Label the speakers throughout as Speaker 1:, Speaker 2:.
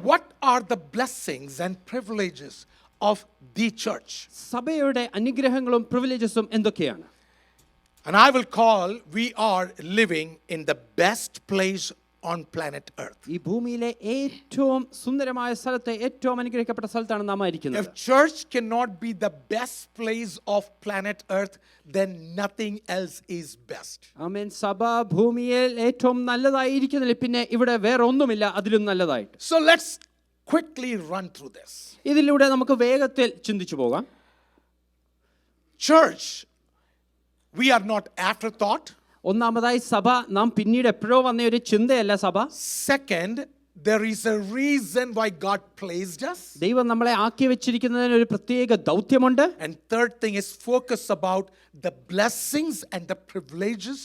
Speaker 1: What are the blessings and privileges of the church?
Speaker 2: സഭയുടെ അനുഗ്രഹങ്ങളും പ്രിവിലേജസും എന്തൊക്കെയാണ്?
Speaker 1: And I will call, we are living in the best place on planet Earth.
Speaker 2: ഈ ഭൂമിയിലെ ഏറ്റവും സുന്ദരമായ സ്ഥലത്തെ, ഏറ്റവും അനുഗ്രഹിക്കപ്പെട്ട സ്ഥലത്താണ് നാം ഇരിക്കുന്നത്.
Speaker 1: If church cannot be the best place of planet Earth, then nothing else is best.
Speaker 2: ആമേൻ. സഭ ഭൂമിയിൽ ഏറ്റവും നല്ലതായിരിക്കുന്നില്ല, പിന്നെ ഇവിടെ വേറെ ഒന്നുമില്ല അതിലും നല്ലതായിട്ട്.
Speaker 1: So let's quickly run through this.
Speaker 2: ഇതിലൂടെ നമുക്ക് വേഗത്തിൽ ചിന്തിച്ചു പോകാം.
Speaker 1: Church, we are not afterthought.
Speaker 2: ഒന്നാമതായി സഭ നാം പിന്നീട് എപ്പോഴോ വന്ന ഒരു ചിന്തയല്ല സഭ.
Speaker 1: Second, there is a reason why God placed us.
Speaker 2: ദൈവം നമ്മളെ ആക്കി വെച്ചിരിക്കുന്നതിന് ഒരു പ്രത്യേക ദൗത്യമുണ്ട്.
Speaker 1: And third thing is focus about the blessings and the privileges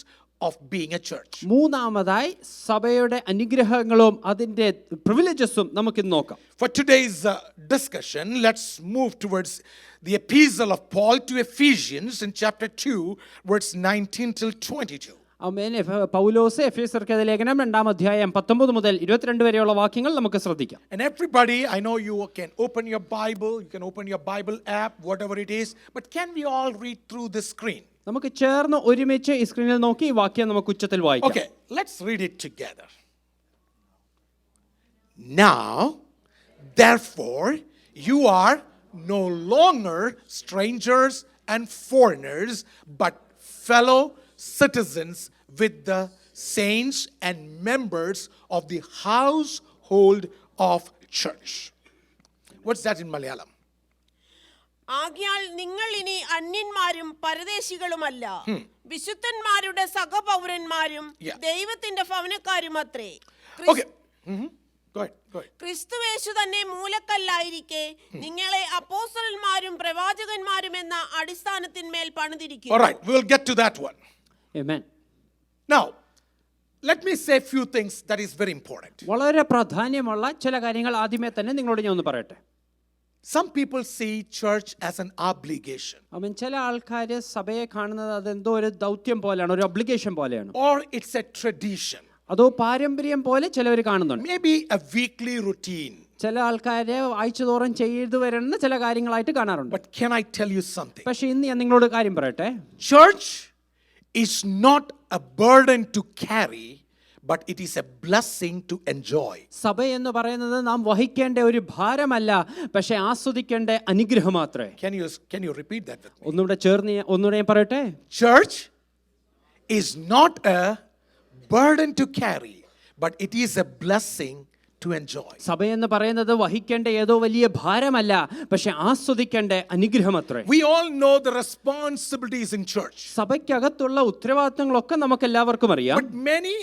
Speaker 1: of being a church.
Speaker 2: മൂന്നാമതായി സഭയുടെ അനുഗ്രഹങ്ങളും അതിന്റെ പ്രിവിലേജസും നമുക്ക് നോക്കാം.
Speaker 1: For today's discussion, let's move towards the epistle of Paul to Ephesians in chapter 2, verse 19 till 22.
Speaker 2: ആമേൻ. പൗലോസ് എഫേസ്യർക്ക് ലേഖനം 2-ാം അധ്യായം 19 മുതൽ 22 വരെയുള്ള വാക്യങ്ങൾ നമുക്ക് ശ്രദ്ധിക്കാം.
Speaker 1: And everybody, I know you can open your Bible, you can open your Bible app, whatever it is, but can we all read through the screen?
Speaker 2: നമുക്ക് ചേർന്ന് ഒരുമിച്ച് ഈ സ്ക്രീനിൽ നോക്കി ഈ വാക്യം നമുക്ക് ഉച്ചത്തിൽ വായിക്കാം.
Speaker 1: Okay, let's read it together. Now, therefore, you are no longer strangers and foreigners, but fellow citizens with the saints and members of the household of church. What's that in Malayalam?
Speaker 3: ആകയാൽ നിങ്ങൾ ഇനി അന്യന്മാരും പരദേശികളുമല്ല, വിശുദ്ധന്മാരുടെ സഹപൗരന്മാരും ദൈവത്തിന്റെ ഭവനക്കാരുമത്രേ.
Speaker 1: Okay. Go ahead.
Speaker 3: ക്രിസ്തുവേശു തന്നെ മൂലക്കല്ലായിരിക്കെ നിങ്ങളെ അപ്പോസ്തലന്മാരും പ്രവാചകന്മാരും എന്ന അടിസ്ഥാനത്തിന്മേൽ പണിതിരിക്കുന്നു.
Speaker 1: All right, we'll get to that one.
Speaker 2: Amen.
Speaker 1: Now, let me say a few things that is very important.
Speaker 2: വളരെ പ്രാധാന്യമുള്ള ചില കാര്യങ്ങൾ ആദ്യമേ തന്നെ നിങ്ങളോട് ഞാൻ ഒന്ന് പറയട്ടെ.
Speaker 1: Some people see church as an obligation.
Speaker 2: ആമേൻ. ചില ആൾക്കാർ സഭയെ കാണുന്നത് അതെന്തോ ഒരു ദൗത്യം പോലെയാണ്, ഒരു ഒബ്ലിഗേഷൻ പോലെയാണ്.
Speaker 1: Or it's a tradition.
Speaker 2: അതോ പാരമ്പര്യം പോലെ ചിലവർ കാണുന്നുണ്ട്.
Speaker 1: Maybe a weekly routine.
Speaker 2: ചില ആൾക്കാരെ ആഴ്ചതോറും ചെയ്തു വരുന്ന ചില കാര്യങ്ങളായിട്ട് കാണാറുണ്ട്.
Speaker 1: But can I tell you something?
Speaker 2: പക്ഷെ ഇന്ന് ഞാൻ നിങ്ങളോട് കാര്യം പറയട്ടെ.
Speaker 1: Church is not a burden to carry, but it is a blessing to enjoy.
Speaker 2: സഭ എന്ന് പറയുന്നത് നാം വഹിക്കേണ്ട ഒരു ഭാരമല്ല, പക്ഷെ ആസ്വദിക്കേണ്ട അനുഗ്രഹം മാത്രമേ.
Speaker 1: Can you repeat that with me?
Speaker 2: ഒന്നുകൂടെ ഞാൻ പറയട്ടെ.
Speaker 1: Church is not a burden to carry, but it is a blessing to enjoy.
Speaker 2: സഭ എന്ന് പറയുന്നത് വഹിക്കേണ്ട ഏതോ വലിയ ഭാരമല്ല, പക്ഷെ ആസ്വദിക്കേണ്ട അനുഗ്രഹം അത്രേ.
Speaker 1: We all know the responsibilities in church.
Speaker 2: സഭയ്ക്കകത്തുള്ള ഉത്തരവാദിത്തങ്ങളൊക്കെ നമുക്ക് എല്ലാവർക്കും അറിയാം.
Speaker 1: But very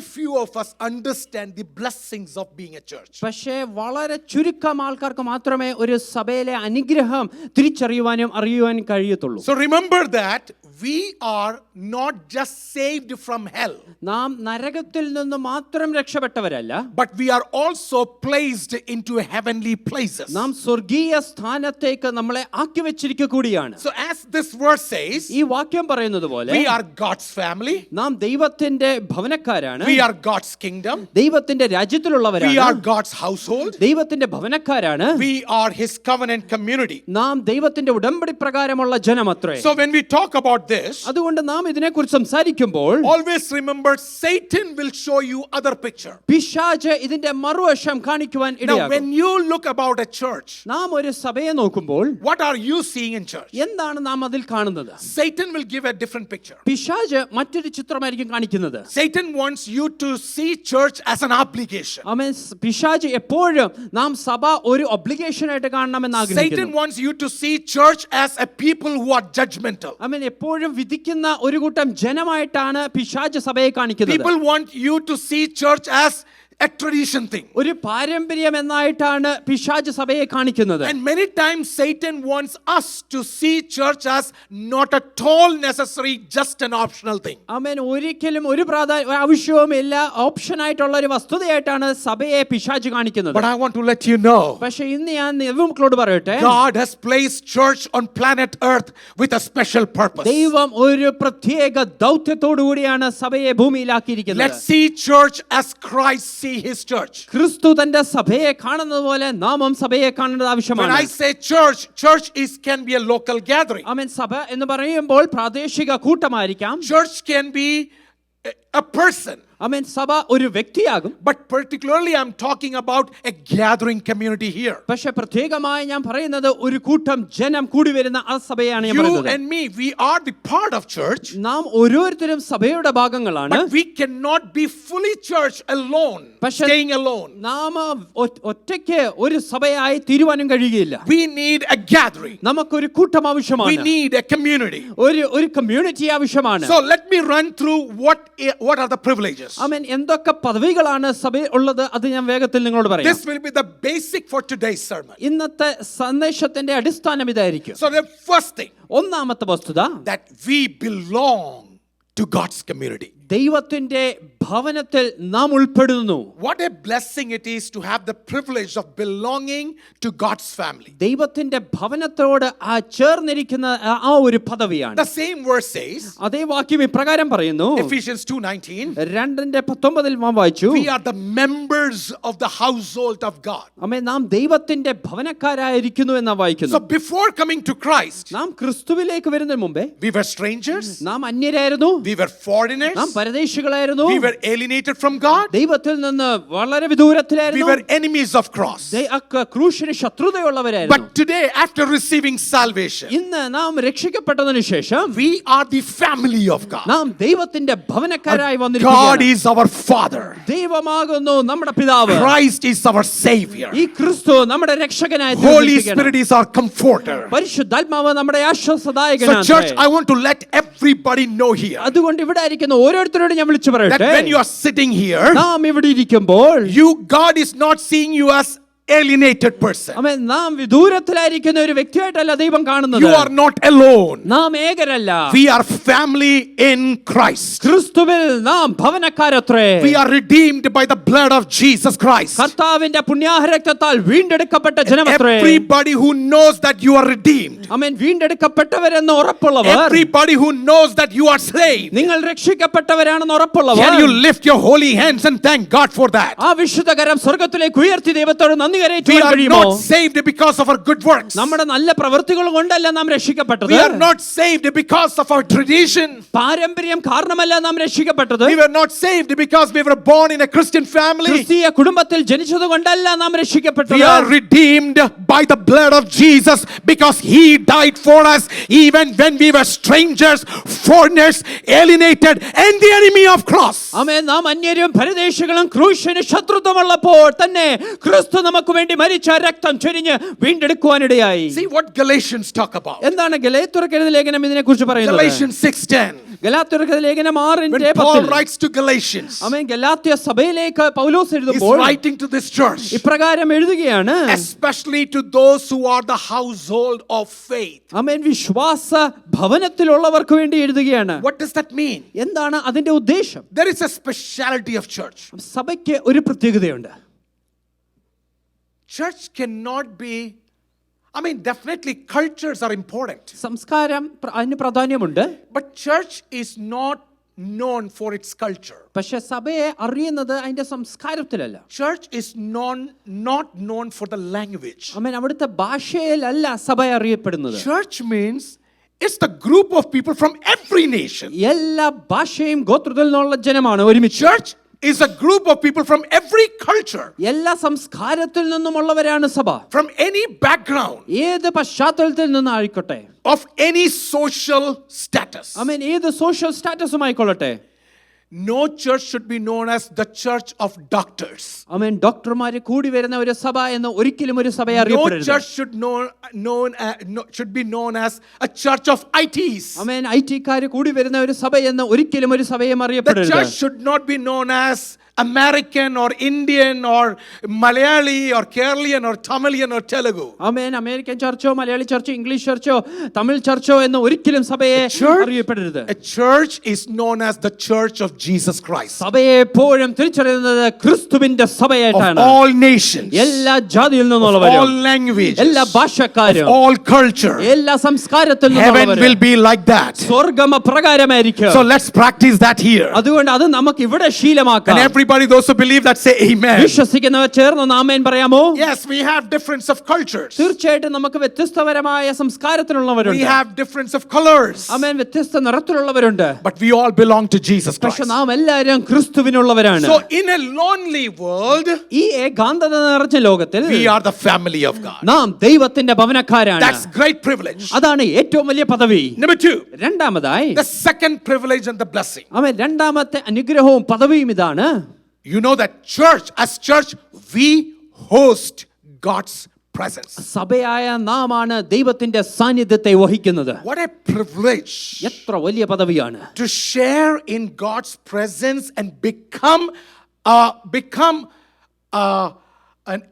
Speaker 1: few of us understand the blessings of being a church.
Speaker 2: പക്ഷേ വളരെ ചുരുക്കം ആൾക്കാർക്ക് മാത്രമേ ഒരു സഭയിലെ അനുഗ്രഹം തിരിച്ചറിയുവാനും അറിയുവാനും കഴിയത്തുള്ളൂ.
Speaker 1: So remember that we are not just saved from hell.
Speaker 2: നാം നരകത്തിൽ നിന്ന് മാത്രം രക്ഷപ്പെട്ടവരല്ല,
Speaker 1: but we are also placed into heavenly places.
Speaker 2: നാം സ്വർഗീയ സ്ഥാനത്തേക്ക് നമ്മളെ ആക്കി വെച്ചിരിക്കുക കൂടിയാണ്.
Speaker 1: So as this verse says,
Speaker 2: ഈ വാക്യം പറയുന്നത് പോലെ
Speaker 1: we are God's family.
Speaker 2: നാം ദൈവത്തിന്റെ ഭവനക്കാരാണ്.
Speaker 1: We are God's kingdom.
Speaker 2: ദൈവത്തിന്റെ രാജ്യത്തിലുള്ളവരാണ്.
Speaker 1: We are God's household.
Speaker 2: ദൈവത്തിന്റെ ഭവനക്കാരാണ്.
Speaker 1: We are his covenant community.
Speaker 2: നാം ദൈവത്തിന്റെ ഉടമ്പടി പ്രകാരമുള്ള ജനമത്രേ.
Speaker 1: So when we talk about this,
Speaker 2: അതുകൊണ്ട് നാം ഇതിനെക്കുറിച്ച് സംസാരിക്കുമ്പോൾ
Speaker 1: always remember Satan will show you other picture.
Speaker 2: പിശാച് ഇതിന്റെ മറുവശം കാണിക്കുവാൻ ഇടയാകും.
Speaker 1: Now when you look about a church,
Speaker 2: നാം ഒരു സഭയെ നോക്കുമ്പോൾ
Speaker 1: what are you seeing in church?
Speaker 2: എന്താണ് നാം അതിൽ കാണുന്നത്?
Speaker 1: Satan will give a different picture.
Speaker 2: പിശാച് മറ്റൊരു ചിത്രമായിരിക്കും കാണിക്കുന്നത്.
Speaker 1: Satan wants you to see church as an obligation.
Speaker 2: ആമേൻ. പിശാച് എപ്പോഴും നാം സഭ ഒരു ഒബ്ലിഗേഷൻ ആയിട്ട് കാണണമെന്ന് ആഗ്രഹിക്കുന്നു.
Speaker 1: Satan wants you to see church as a people who are judgmental.
Speaker 2: ആമേൻ. എപ്പോഴും വിധിക്കുന്ന ഒരു കൂട്ടം ജനമായിട്ടാണ് പിശാച് സഭയെ കാണിക്കുന്നത്.
Speaker 1: People want you to see church as a tradition thing.
Speaker 2: ഒരു പാരമ്പര്യം എന്നായിട്ടാണ് പിശാച് സഭയെ കാണിക്കുന്നത്.
Speaker 1: And many times Satan wants us to see church as not at all necessary, just an optional thing.
Speaker 2: ആമേൻ. ഒരിക്കലും ഒരു ആവശ്യവും ഇല്ല, ഓപ്ഷൻ ആയിട്ടുള്ള ഒരു വസ്തുതയായിട്ടാണ് സഭയെ പിശാച് കാണിക്കുന്നത്.
Speaker 1: But I want to let you know,
Speaker 2: പക്ഷേ ഇന്ന് ഞാൻ നിങ്ങളോട് പറയട്ടെ,
Speaker 1: God has placed church on planet Earth with a special purpose.
Speaker 2: ദൈവം ഒരു പ്രത്യേക ദൗത്യത്തോടു കൂടിയാണ് സഭയെ ഭൂമിയിലാക്കിയിരിക്കുന്നത്.
Speaker 1: Let's see church as Christ see his church.
Speaker 2: ക്രിസ്തു തന്റെ സഭയെ കാണുന്നത് പോലെ നാമും സഭയെ കാണേണ്ടത്
Speaker 1: When
Speaker 2: ആവശ്യമാണ്.
Speaker 1: I say church can be a local gathering.
Speaker 2: ആമേൻ. സഭ എന്ന് പറയുമ്പോൾ പ്രാദേശിക കൂട്ടമായിരിക്കാം.
Speaker 1: Church can be a person.
Speaker 2: ആമേൻ. സഭ ഒരു വ്യക്തിയാകും.
Speaker 1: But particularly I'm talking about a gathering community here.
Speaker 2: പക്ഷെ പ്രത്യേകമായി ഞാൻ പറയുന്നത് ഒരു കൂട്ടം ജനം കൂടി വരുന്ന ആ സഭയാണ് ഞാൻ
Speaker 1: You
Speaker 2: പറയുന്നത്.
Speaker 1: and me, we are the part of church.
Speaker 2: നാം ഓരോരുത്തരും സഭയുടെ ഭാഗങ്ങളാണ്.
Speaker 1: But we cannot be fully church alone, staying alone.
Speaker 2: നാം ഒറ്റയ്ക്ക് ഒരു സഭയായി തീരുവാനും കഴിയുകയില്ല.
Speaker 1: We need a gathering.
Speaker 2: നമുക്കൊരു കൂട്ടം
Speaker 1: We
Speaker 2: ആവശ്യമാണ്.
Speaker 1: need a community.
Speaker 2: ഒരു കമ്മ്യൂണിറ്റി ആവശ്യമാണ്.
Speaker 1: So let me run through what are the privileges.
Speaker 2: ആമേൻ. എന്തൊക്കെ പദവികളാണ് സഭയിൽ ഉള്ളത് അത് ഞാൻ വേഗത്തിൽ നിങ്ങളോട് പറയാം.
Speaker 1: This will be the basic for today's sermon.
Speaker 2: ഇന്നത്തെ സന്ദേശത്തിന്റെ അടിസ്ഥാനം ഇതായിരിക്കും.
Speaker 1: So the first thing,
Speaker 2: ഒന്നാമത്തെ വസ്തുത
Speaker 1: that we belong to God's community.
Speaker 2: ദൈവത്തിന്റെ ഭവനത്തിൽ നാം ഉൾപ്പെടുന്നു.
Speaker 1: What a blessing it is to have the privilege of belonging to God's family.
Speaker 2: ദൈവത്തിന്റെ ഭവനത്തോട് ചേർന്നിരിക്കുന്ന ആ ഒരു പദവിയാണ്.
Speaker 1: The same verse says,
Speaker 2: അതേ വാക്യം ഇപ്രകാരം പറയുന്നു.
Speaker 1: Ephesians 2:19,
Speaker 2: 2:19 നാം വായിച്ചു.
Speaker 1: we are the members of the household of God.
Speaker 2: ആമേൻ. നാം ദൈവത്തിന്റെ ഭവനക്കാരായിരിക്കുന്നു എന്നാ വായിക്കുന്നു.
Speaker 1: So before coming to Christ,
Speaker 2: നാം ക്രിസ്തുവിലേക്ക് വരുന്നതിന് മുമ്പേ
Speaker 1: we were strangers,
Speaker 2: നാം അന്യരായിരുന്നു.
Speaker 1: we were foreigners,
Speaker 2: നാം പരദേശികളായിരുന്നു.
Speaker 1: we were alienated from God,
Speaker 2: ദൈവത്തിൽ നിന്ന് വളരെ
Speaker 1: we
Speaker 2: വിദൂരത്തിലായിരുന്നു.
Speaker 1: were enemies of cross.
Speaker 2: ക്രൂശിന് ശത്രുതയുള്ളവരായിരുന്നു.
Speaker 1: But today, after receiving salvation,
Speaker 2: ഇന്ന് നാം രക്ഷിക്കപ്പെട്ടതിനു ശേഷം
Speaker 1: we are the family of God.
Speaker 2: നാം ദൈവത്തിന്റെ ഭവനക്കാരായി
Speaker 1: God
Speaker 2: വന്നിരിക്കുകയാണ്.
Speaker 1: is our Father.
Speaker 2: ദൈവമാകുന്നു നമ്മുടെ പിതാവ്.
Speaker 1: Christ is our Savior.
Speaker 2: ഈ ക്രിസ്തു നമ്മുടെ രക്ഷകനായി
Speaker 1: Holy
Speaker 2: തീർന്നിരിക്കുകയാണ്.
Speaker 1: Spirit is our comforter.
Speaker 2: പരിശുദ്ധാത്മാവ് നമ്മുടെ
Speaker 1: So
Speaker 2: ആശ്വാസദായകനാണ്.
Speaker 1: church, I want to let everybody know here
Speaker 2: അതുകൊണ്ട് ഇവിടെ ഇരിക്കുന്ന ഓരോരുത്തരോടും ഞാൻ വിളിച്ചു
Speaker 1: that
Speaker 2: പറയട്ടെ.
Speaker 1: when you are sitting here,
Speaker 2: നാം ഇവിടെ ഇരിക്കുമ്പോൾ
Speaker 1: God is not seeing you as alienated person.
Speaker 2: ആമേൻ. നാം വിദൂരത്തിലായിരിക്കുന്ന ഒരു വ്യക്തിയായിട്ടല്ല ദൈവം കാണുന്നത്.
Speaker 1: You are not alone.
Speaker 2: നാം ഏകരല്ല.
Speaker 1: We are family in Christ.
Speaker 2: ക്രിസ്തുവിൽ നാം ഭവനക്കാരത്രേ.
Speaker 1: We are redeemed by the blood of Jesus Christ.
Speaker 2: കർത്താവിന്റെ പുണ്യാഹരക്തത്താൽ വീണ്ടെടുക്കപ്പെട്ട ജനമത്രേ.
Speaker 1: Everybody who knows that you are redeemed,
Speaker 2: amen. വീണ്ടെടുക്കപ്പെട്ടവരെന്ന് ഉറപ്പുള്ളവർ,
Speaker 1: everybody who knows that you are saved,
Speaker 2: നിങ്ങൾ രക്ഷിക്കപ്പെട്ടവരാണെന്ന് ഉറപ്പുള്ളവർ,
Speaker 1: can you lift your holy hands and thank God for that?
Speaker 2: ആ വിശുദ്ധകരം സ്വർഗ്ഗത്തിലേക്ക് ഉയർത്തി ദൈവത്തോട് നന്ദി
Speaker 1: We
Speaker 2: കരയേറ്റുവാൻ
Speaker 1: are
Speaker 2: കഴിയുമോ?
Speaker 1: not saved because of our good works.
Speaker 2: നമ്മുടെ നല്ല പ്രവൃത്തികൾ കൊണ്ടല്ല നാം രക്ഷിക്കപ്പെട്ടത്.
Speaker 1: We are not saved because of our tradition.
Speaker 2: പാരമ്പര്യം കാരണമല്ല നാം രക്ഷിക്കപ്പെട്ടത്.
Speaker 1: We were not saved because we were born in a Christian family.
Speaker 2: ക്രിസ്തീയ കുടുംബത്തിൽ ജനിച്ചത് കൊണ്ടല്ല നാം രക്ഷിക്കപ്പെട്ടത്.
Speaker 1: We are redeemed by the blood of Jesus because He died for us even when we were strangers, foreigners, alienated, and the enemy of cross.
Speaker 2: ആമേൻ. നാം അന്യരും പരദേശികളും ക്രൂശിന് ശത്രുത്വമുള്ളപ്പോൾ തന്നെ ക്രിസ്തു നമുക്ക് വേണ്ടി മരിച്ച രക്തം ചൊരിഞ്ഞ് വീണ്ടെടുക്കുവാനിടയായി.
Speaker 1: See what Galatians talk about.
Speaker 2: എന്താണ് ഗലാത്യർക്കെഴുതിയ ലേഖനം ഇതിനെക്കുറിച്ച് പറയുന്നത്?
Speaker 1: Galatians 6:10.
Speaker 2: ഗലാത്യർക്കെഴുതിയ ലേഖനം
Speaker 1: When
Speaker 2: 6:10
Speaker 1: Paul writes to Galatians,
Speaker 2: ആമേൻ. ഗലാത്യ സഭയിലേക്ക് പൗലോസ്
Speaker 1: he's
Speaker 2: എഴുതുമ്പോൾ
Speaker 1: writing to this church,
Speaker 2: ഇപ്രകാരം എഴുതുകയാണ്.
Speaker 1: especially to those who are the household of faith.
Speaker 2: ആമേൻ. വിശ്വാസ ഭവനത്തിലുള്ളവർക്ക് വേണ്ടി എഴുതുകയാണ്.
Speaker 1: What does that mean?
Speaker 2: എന്താണ് അതിന്റെ ഉദ്ദേശം?
Speaker 1: There is a speciality of church.
Speaker 2: സഭയ്ക്ക് ഒരു പ്രത്യേകതയുണ്ട്.
Speaker 1: Church cannot be, definitely cultures are important.
Speaker 2: സംസ്കാരം അതിന് പ്രാധാന്യമുണ്ട്.
Speaker 1: But church is not known for its culture.
Speaker 2: പക്ഷെ സഭയെ അറിയുന്നത് അതിന്റെ സംസ്കാരത്തിലല്ല.
Speaker 1: Church is not known for the language.
Speaker 2: ആമേൻ. അവിടുത്തെ ഭാഷയിലല്ല സഭ അറിയപ്പെടുന്നത്.
Speaker 1: Church means it's the group of people from every nation.
Speaker 2: എല്ലാ ഭാഷയും ഗോത്രത്തിൽ നിന്നുള്ള ജനമാണ് ഒരുമിച്ച്.
Speaker 1: Church is a group of people from every culture,
Speaker 2: എല്ലാ സംസ്കാരത്തിൽ നിന്നുമുള്ളവരാണ് സഭ.
Speaker 1: from any background,
Speaker 2: ഏത് പശ്ചാത്തലത്തിൽ നിന്നായിക്കോട്ടെ,
Speaker 1: of any social status.
Speaker 2: ആമേൻ. ഏത് സോഷ്യൽ സ്റ്റാറ്റസും ആയിക്കൊള്ളട്ടെ.
Speaker 1: No church should be known as the church of doctors.
Speaker 2: ആമേൻ. ഡോക്ടർമാര് കൂടി വരുന്ന ഒരു സഭ എന്ന് ഒരിക്കലും ഒരു സഭയെ
Speaker 1: No
Speaker 2: അറിയപ്പെടരുത്.
Speaker 1: church should be known as a church of ITs.
Speaker 2: ആമേൻ. ഐടിക്കാര് കൂടി വരുന്ന ഒരു സഭ എന്ന് ഒരിക്കലും ഒരു സഭയും
Speaker 1: The
Speaker 2: അറിയപ്പെടരുത്.
Speaker 1: church should not be known as American or Indian or Malayali or Keralian or Tamilian or Telugu.
Speaker 2: Amen. American ചർച്ചോ മലയാളി ചർച്ചോ ഇംഗ്ലീഷ് ചർച്ചോ തമിഴ് ചർച്ചോ എന്ന് ഒരിക്കലും സഭയെ അറിയപ്പെടരുത്.
Speaker 1: A church is known as the church of Jesus Christ.
Speaker 2: സഭയെ എപ്പോഴും തിരിച്ചറിയുന്നത് ക്രിസ്തുവിന്റെ
Speaker 1: Of
Speaker 2: സഭയായിട്ടാണ്.
Speaker 1: all nations,
Speaker 2: എല്ലാ ജാതിയിൽ
Speaker 1: of all
Speaker 2: നിന്നുള്ളവരും,
Speaker 1: languages,
Speaker 2: എല്ലാ ഭാഷക്കാരും,
Speaker 1: of all culture.
Speaker 2: എല്ലാ സംസ്കാരത്തിൽ
Speaker 1: Heaven will
Speaker 2: നിന്നുള്ളവരും
Speaker 1: be like that.
Speaker 2: സ്വർഗം അപ്രകാരമായിരിക്കും.
Speaker 1: So let's practice that here.
Speaker 2: അതുകൊണ്ട് അത് നമുക്ക് ഇവിടെ
Speaker 1: And
Speaker 2: ശീലമാക്കാം.
Speaker 1: everybody Everybody, those who believe that, say amen.
Speaker 2: വിശ്വസിക്കുന്നവർ ചേർന്ന് ആമേൻ പറയാമോ?
Speaker 1: Yes, we have difference of cultures.
Speaker 2: തീർച്ചയായിട്ടും നമുക്ക് വ്യത്യസ്തപരമായ
Speaker 1: We
Speaker 2: സംസ്കാരത്തിലുള്ളവരുണ്ട്.
Speaker 1: have difference of colors.
Speaker 2: ആമേൻ വ്യത്യസ്ത നിറത്തിലുള്ളവരുണ്ട്.
Speaker 1: But we all belong to Jesus
Speaker 2: പക്ഷെ
Speaker 1: Christ.
Speaker 2: നാം എല്ലാവരും ക്രിസ്തുവിനുള്ളവരാണ്.
Speaker 1: So in a lonely world,
Speaker 2: ഈ ഏകാന്തത നിറഞ്ഞ ലോകത്തിൽ
Speaker 1: we are the family of God.
Speaker 2: നാം ദൈവത്തിന്റെ ഭവനക്കാരാണ്.
Speaker 1: That's great privilege.
Speaker 2: അതാണ് ഏറ്റവും വലിയ പദവി.
Speaker 1: Number 2,
Speaker 2: രണ്ടാമതായി
Speaker 1: the second privilege and the blessing.
Speaker 2: ആമേൻ രണ്ടാമത്തെ അനുഗ്രഹവും പദവിയും ഇതാണ്.
Speaker 1: You know that as church, we host God's presence.
Speaker 2: സഭയായ നാമാണ് ദൈവത്തിന്റെ സാന്നിധ്യത്തെ വഹിക്കുന്നത്.
Speaker 1: What a privilege
Speaker 2: എത്ര വലിയ പദവിയാണ്.
Speaker 1: to share in God's presence and become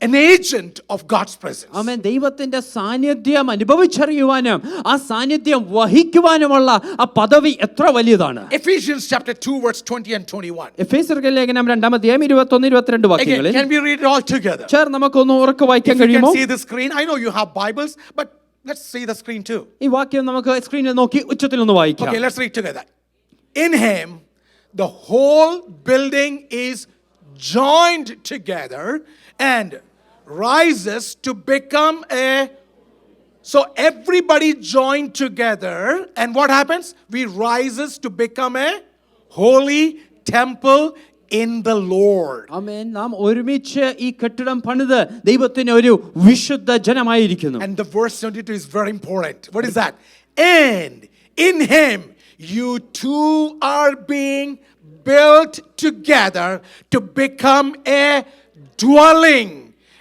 Speaker 1: an agent of God's presence.
Speaker 2: ആമേൻ ദൈവത്തിന്റെ സാന്നിധ്യം അനുഭവിച്ചറിയുവാനും ആ സാന്നിധ്യം വഹിക്കുവാനുമുള്ള ആ പദവി എത്ര വലിയതാണ്.
Speaker 1: Ephesians chapter 2 verse 20 and 21.
Speaker 2: എഫേസ്യർക്ക് ലേഖനം 2-ാം 21-22
Speaker 1: Again,
Speaker 2: വാക്യങ്ങളിൽ
Speaker 1: can we read it all together?
Speaker 2: ചേർന്ന് നമുക്കൊന്ന് ഉറക്കെ വായിക്കാൻ
Speaker 1: If you
Speaker 2: കഴിയുമോ?
Speaker 1: can see the screen, I know you have Bibles, but let's see the screen too.
Speaker 2: ഈ വാക്യം നമുക്ക് സ്ക്രീനിൽ നോക്കി ഉച്ചത്തിൽ ഒന്ന് വായിക്കാം.
Speaker 1: Okay, let's read together. In him, the whole building is joined together and rises to become so everybody joined together, and what happens? We rises to become a holy temple in the Lord.
Speaker 2: ആമേൻ നാം ഒരുമിച്ച് ഈ കെട്ടിടം പണിത് ദൈവത്തിന് ഒരു വിശുദ്ധ ജനമായിരിക്കുന്നു.
Speaker 1: And the verse 22 is very important. What is that? And in him you two are being built together to become a dwelling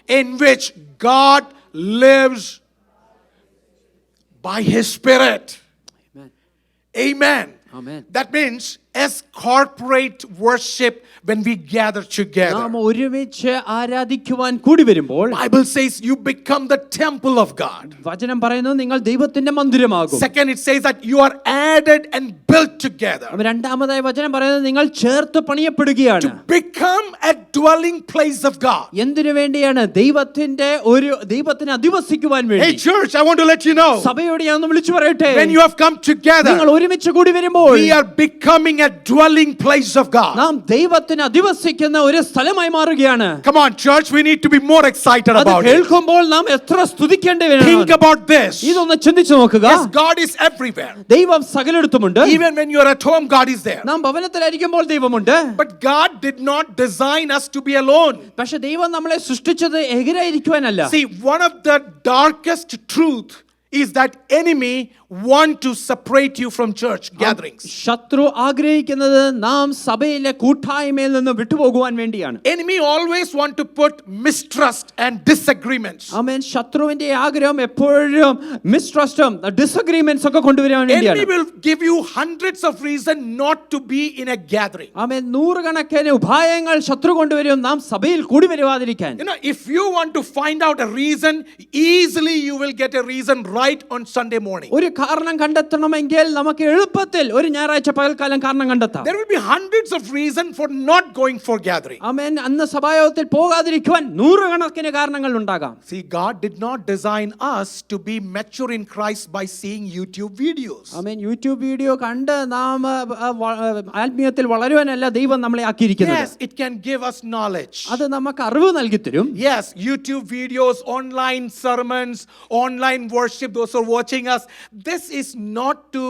Speaker 1: in which God lives by his Spirit.
Speaker 2: Amen.
Speaker 1: Amen.
Speaker 2: Amen.
Speaker 1: That means as corporate worship, when we gather together,
Speaker 2: നാം ഒരുമിച്ച് ആരാധിക്കുവാൻ കൂടി വരുമ്പോൾ
Speaker 1: Bible says you become the temple of God.
Speaker 2: വചനം പറയുന്നത് നിങ്ങൾ ദൈവത്തിന്റെ മന്ദിരമാകും.
Speaker 1: Second, it says that you are added and built together
Speaker 2: രണ്ടാമതായി വചനം പറയുന്നത് നിങ്ങൾ ചേർത്ത് പണിയപ്പെടുകയാണ്.
Speaker 1: to become a dwelling place of God.
Speaker 2: എന്തിനു വേണ്ടിയാണ്? ദൈവത്തിന് അധിവസിക്കുവാൻ
Speaker 1: Hey
Speaker 2: വേണ്ടി.
Speaker 1: church, I want to let you know,
Speaker 2: സഭയോട് ഞാൻ ഒന്ന് വിളിച്ചു പറയട്ടെ,
Speaker 1: when you have come together,
Speaker 2: നിങ്ങൾ ഒരുമിച്ച് കൂടി വരുമ്പോൾ
Speaker 1: we are becoming a dwelling place of God.
Speaker 2: നാം ദൈവത്തിന് അധിവസിക്കുന്ന ഒരു സ്ഥലമായി മാറുകയാണ്.
Speaker 1: Come on church, we need to be more excited
Speaker 2: അത്
Speaker 1: about it.
Speaker 2: കേൾക്കുമ്പോൾ നാം എത്ര സ്തുതിക്കേണ്ടവരാണ്.
Speaker 1: Think about this.
Speaker 2: ഇതൊന്ന് ചിന്തിച്ചു നോക്കുക.
Speaker 1: Yes, God is everywhere.
Speaker 2: ദൈവം സകലയിടത്തുമുണ്ട്.
Speaker 1: Even when you are at home, God is there.
Speaker 2: നാം ഭവനത്തിലായിരിക്കുമ്പോൾ ദൈവമുണ്ട്.
Speaker 1: But God did not design us to be alone.
Speaker 2: പക്ഷെ ദൈവം നമ്മളെ സൃഷ്ടിച്ചത് എകരായിരിക്കുവാനല്ല.
Speaker 1: See, one of the darkest truth is that enemy want to separate you from church gatherings.
Speaker 2: ശത്രു ആഗ്രഹിക്കുന്നത് നാം സഭയിലെ കൂട്ടായ്മയിൽ നിന്ന് വിട്ടുപോകുവാൻ വേണ്ടിയാണ്.
Speaker 1: Enemy always want to put mistrust and disagreements.
Speaker 2: ആമേൻ ശത്രുവിന്റെ ആഗ്രഹം എപ്പോഴും മിസ്ട്രസ്റ്റും ഡിസഗ്രീമെന്റ്സ് ഒക്കെ കൊണ്ടുവരാൻ
Speaker 1: Enemy
Speaker 2: വേണ്ടിയാണ്.
Speaker 1: will give you hundreds of reasons not to be in a gathering.
Speaker 2: ആമേൻ നൂറുകണക്കിന് ഉപായങ്ങൾ ശത്രു കൊണ്ടുവരും നാം സഭയിൽ കൂടി വരുവാതിരിക്കാൻ.
Speaker 1: You know, if you want to find out a reason, easily you will get a reason right on Sunday morning.
Speaker 2: ഒരു കാരണം കണ്ടെത്തണമെങ്കിൽ നമുക്ക് എളുപ്പത്തിൽ ഒരു ഞായറാഴ്ച പകൽക്കാലം കാരണം കണ്ടെത്താം.
Speaker 1: There will be hundreds of reasons for not going for gathering.
Speaker 2: ആമേൻ അന്ന് സഭായോഗത്തിൽ പോകാതിരിക്കുവാൻ നൂറുകണക്കിന് കാരണങ്ങൾ ഉണ്ടാകാം.
Speaker 1: See, God did not design us to be mature in Christ by seeing YouTube videos.
Speaker 2: Amen YouTube video കണ്ട് നാം ആത്മീയത്തിൽ വളരുവാനല്ല ദൈവം നമ്മളെ ആക്കിയിരിക്കുന്നത്.
Speaker 1: Yes, it can give us knowledge.
Speaker 2: അത് നമുക്ക് അറിവ് നൽകി തരും.
Speaker 1: Yes, YouTube videos, online sermons, online worship, those who are watching us, this is not to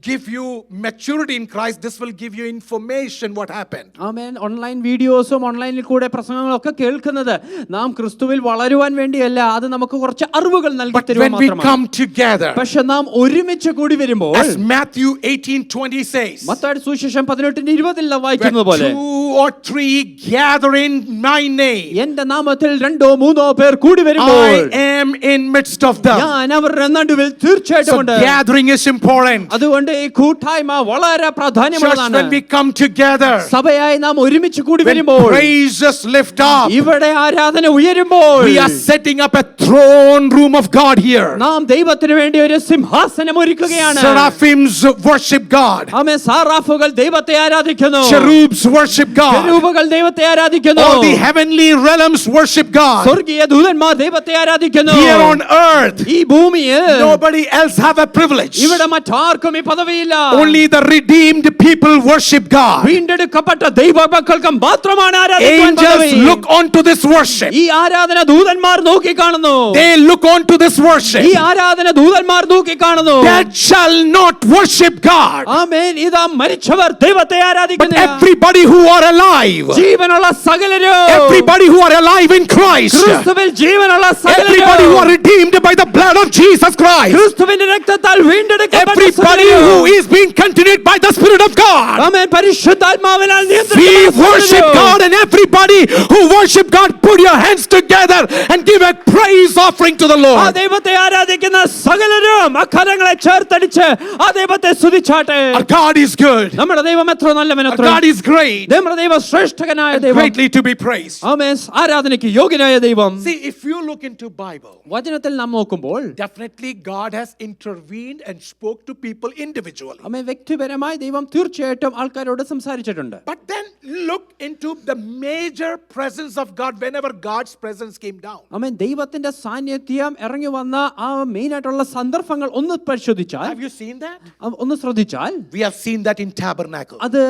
Speaker 1: give you maturity in Christ. This will give you information what happened.
Speaker 2: Amen online വീഡിയോസും ഓൺലൈനിൽ കൂടെ പ്രസംഗങ്ങളൊക്കെ കേൾക്കുന്നത് നാം ക്രിസ്തുവിൽ വളരുവാൻ വേണ്ടിയല്ല, അത് നമുക്ക് കുറച്ച് അറിവുകൾ നൽകി
Speaker 1: But
Speaker 2: തരുവാൻ
Speaker 1: when we
Speaker 2: മാത്രമാണ്.
Speaker 1: come together,
Speaker 2: പക്ഷെ നാം ഒരുമിച്ച് കൂടി വരുമ്പോൾ
Speaker 1: as Matthew 18:20 says,
Speaker 2: മത്തായിയുടെ സുവിശേഷം 18:20
Speaker 1: where
Speaker 2: വായിക്കുന്നത് പോലെ
Speaker 1: 2 or 3 gather in my name,
Speaker 2: എന്റെ നാമത്തിൽ 2-3 പേർ കൂടി വരുമ്പോൾ
Speaker 1: I am in midst of them.
Speaker 2: ഞാൻ അവരുടെ നടുവിൽ തീർച്ചയായിട്ടും
Speaker 1: So
Speaker 2: ഉണ്ട്.
Speaker 1: gathering is important.
Speaker 2: അതുകൊണ്ട് ഈ കൂട്ടായ്മ വളരെ
Speaker 1: Church,
Speaker 2: പ്രാധാന്യമുള്ളതാണ്.
Speaker 1: when we come together,
Speaker 2: സഭയായി നാം ഒരുമിച്ച് കൂടി
Speaker 1: when
Speaker 2: വരുമ്പോൾ
Speaker 1: praises lift up,
Speaker 2: ഇവിടെ ആരാധന ഉയരുമ്പോൾ
Speaker 1: we are setting up a throne room of God here.
Speaker 2: നാം ദൈവത്തിന് വേണ്ടി ഒരു സിംഹാസനം ഒരുക്കുകയാണ്.
Speaker 1: Seraphims worship God.
Speaker 2: ആമേൻ സാറാഫുകൾ ദൈവത്തെ ആരാധിക്കുന്നു.
Speaker 1: Cherubs worship God.
Speaker 2: കെരൂബുകൾ ദൈവത്തെ ആരാധിക്കുന്നു.
Speaker 1: All the heavenly realms worship God.
Speaker 2: സ്വർഗീയ ദൂതന്മാർ ദൈവത്തെ ആരാധിക്കുന്നു.
Speaker 1: Here on earth,
Speaker 2: ഈ ഭൂമിയിൽ
Speaker 1: nobody else have a privilege.
Speaker 2: ഇവിടെ മറ്റാർക്കും ഈ പദവിയില്ല.
Speaker 1: Only the redeemed people worship God.
Speaker 2: വീണ്ടെടുക്കപ്പെട്ട ദൈവമക്കൾക്ക് മാത്രമാണ് ആരാധിക്കുവാൻ പദവി.
Speaker 1: Angels look onto this worship.
Speaker 2: ഈ ആരാധന ദൂതന്മാർ നോക്കി കാണുന്നു.
Speaker 1: They look onto this worship.
Speaker 2: ഈ ആരാധന ദൂതന്മാർ നോക്കി കാണുന്നു.
Speaker 1: Dead shall not worship God.
Speaker 2: ആമേൻ. ഇതാ മരിച്ചവർ ദൈവത്തെ
Speaker 1: But
Speaker 2: ആരാധിക്കുന്നില്ല.
Speaker 1: everybody who are alive,
Speaker 2: ജീവനുള്ള സകലരും,
Speaker 1: everybody who are alive in Christ,
Speaker 2: ക്രിസ്തുവിൽ ജീവനുള്ള
Speaker 1: everybody who are
Speaker 2: സകലരും,
Speaker 1: redeemed by the blood of Jesus Christ,
Speaker 2: ക്രിസ്തുവിന്റെ രക്തത്താൽ വീണ്ടെടുക്കപ്പെട്ട
Speaker 1: everybody
Speaker 2: സകലരും,
Speaker 1: who is being continued by the Spirit of God.
Speaker 2: ആമേൻ, പരിശുദ്ധാത്മാവിനാൽ
Speaker 1: We
Speaker 2: നിയന്ത്രിക്കപ്പെട്ട
Speaker 1: worship
Speaker 2: സകലരും.
Speaker 1: God, and everybody who worship God, put your hands together and give a praise offering to the
Speaker 2: ആ
Speaker 1: Lord.
Speaker 2: ദൈവത്തെ ആരാധിക്കുന്ന സകലരും അക്കരങ്ങളെ ചേർത്തടിച്ച് ആ ദൈവത്തെ സ്തുതിച്ചാട്ടെ.
Speaker 1: Our God is good.
Speaker 2: നമ്മുടെ ദൈവം എത്ര നല്ലവൻ,
Speaker 1: Our
Speaker 2: എത്ര
Speaker 1: God is great,
Speaker 2: നമ്മുടെ ദൈവം ശ്രേഷ്ഠകനായ ദൈവം,
Speaker 1: greatly to be praised.
Speaker 2: ആമേൻ, ആരാധനയ്ക്ക് യോഗ്യനായ ദൈവം.
Speaker 1: See, if you look into Bible,
Speaker 2: വചനത്തിൽ നാം നോക്കുമ്പോൾ
Speaker 1: definitely God has intervened and spoke to people individually.
Speaker 2: ആമേൻ, വ്യക്തിപരമായി ദൈവം തീർച്ചയായിട്ടും ആൾക്കാരോട് സംസാരിച്ചിട്ടുണ്ട്.
Speaker 1: But then look into the major presence of God whenever God's presence came down.
Speaker 2: ആമേൻ, ദൈവത്തിന്റെ സാന്നിധ്യം ഇറങ്ങി വന്ന ആ മെയിൻ ആയിട്ടുള്ള സന്ദർഭങ്ങൾ ഒന്ന് പരിശോധിച്ചാൽ,
Speaker 1: Have you seen that?
Speaker 2: ഒന്ന് ശ്രദ്ധിച്ചാൽ,
Speaker 1: We have seen that in Tabernacle.
Speaker 2: അത്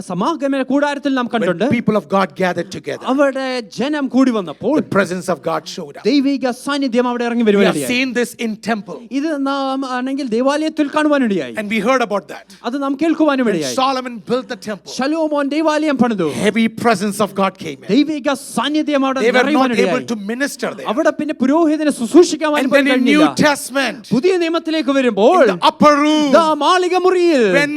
Speaker 2: സമാഗമന കൂടാരത്തിൽ നാം കണ്ടുണ്ട്.
Speaker 1: When people of God gathered together,
Speaker 2: അവിടെ ജനം കൂടി വന്നപ്പോൾ
Speaker 1: the presence of God showed up.
Speaker 2: ദൈവിക സാന്നിധ്യം അവിടെ ഇറങ്ങി
Speaker 1: We have
Speaker 2: വരുവാനിടയായി.
Speaker 1: seen this in temple,
Speaker 2: ഇത് നാം ആണെങ്കിൽ ദേവാലയത്തിൽ കാണുവാനിടയായി.
Speaker 1: and we heard about that.
Speaker 2: അത് നാം കേൾക്കുവാനും
Speaker 1: When
Speaker 2: ഇടയായി.
Speaker 1: Solomon built the temple,
Speaker 2: ശലോമോൻ ദേവാലയം പണിതു.
Speaker 1: heavy presence of God came in.
Speaker 2: ദൈവിക സാന്നിധ്യം അവിടെ
Speaker 1: They were not able
Speaker 2: നിറയുവാനിടയായി.
Speaker 1: to minister there.
Speaker 2: അവിടെ പിന്നെ പുരോഹിതനെ ശുശ്രൂഷിക്കാൻ
Speaker 1: And then in New
Speaker 2: കഴിഞ്ഞില്ല.
Speaker 1: Testament,
Speaker 2: പുതിയ നിയമത്തിലേക്ക് വരുമ്പോൾ
Speaker 1: in the upper room,
Speaker 2: ദാ മാളിക മുറിയിൽ
Speaker 1: when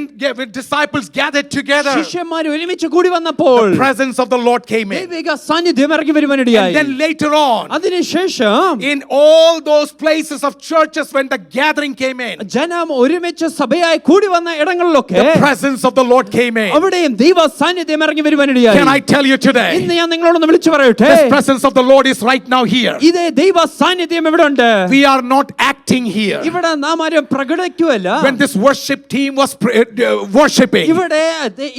Speaker 1: disciples gathered together,
Speaker 2: ശിഷ്യന്മാർ ഒരുമിച്ച് കൂടി വന്നപ്പോൾ
Speaker 1: the presence of the Lord came in.
Speaker 2: ദൈവിക സാന്നിധ്യം ഇറങ്ങി വരുവാനിടയായി.
Speaker 1: And then later on,
Speaker 2: അതിനുശേഷം
Speaker 1: in all those places of churches when the gathering came in,
Speaker 2: ജനം ഒരുമിച്ച് സഭയായി കൂടി വന്ന ഇടങ്ങളിലൊക്കെ
Speaker 1: the presence of the Lord came in.
Speaker 2: അവിടെയും ദൈവ സാന്നിധ്യം ഇറങ്ങി വരുവാനിടയായി.
Speaker 1: Can I tell you today,
Speaker 2: ഇന്ന് ഞാൻ നിങ്ങളോടൊന്ന് വിളിച്ചു പറയട്ടെ,
Speaker 1: this presence of the Lord is right now here.
Speaker 2: ഇതേ ദൈവ സാന്നിധ്യം ഇവിടെ ഉണ്ട്.
Speaker 1: We are not acting here.
Speaker 2: ഇവിടെ നാം ആരും പ്രകടിക്കുവല്ല.
Speaker 1: When this worship team was worshiping,
Speaker 2: ഇവിടെ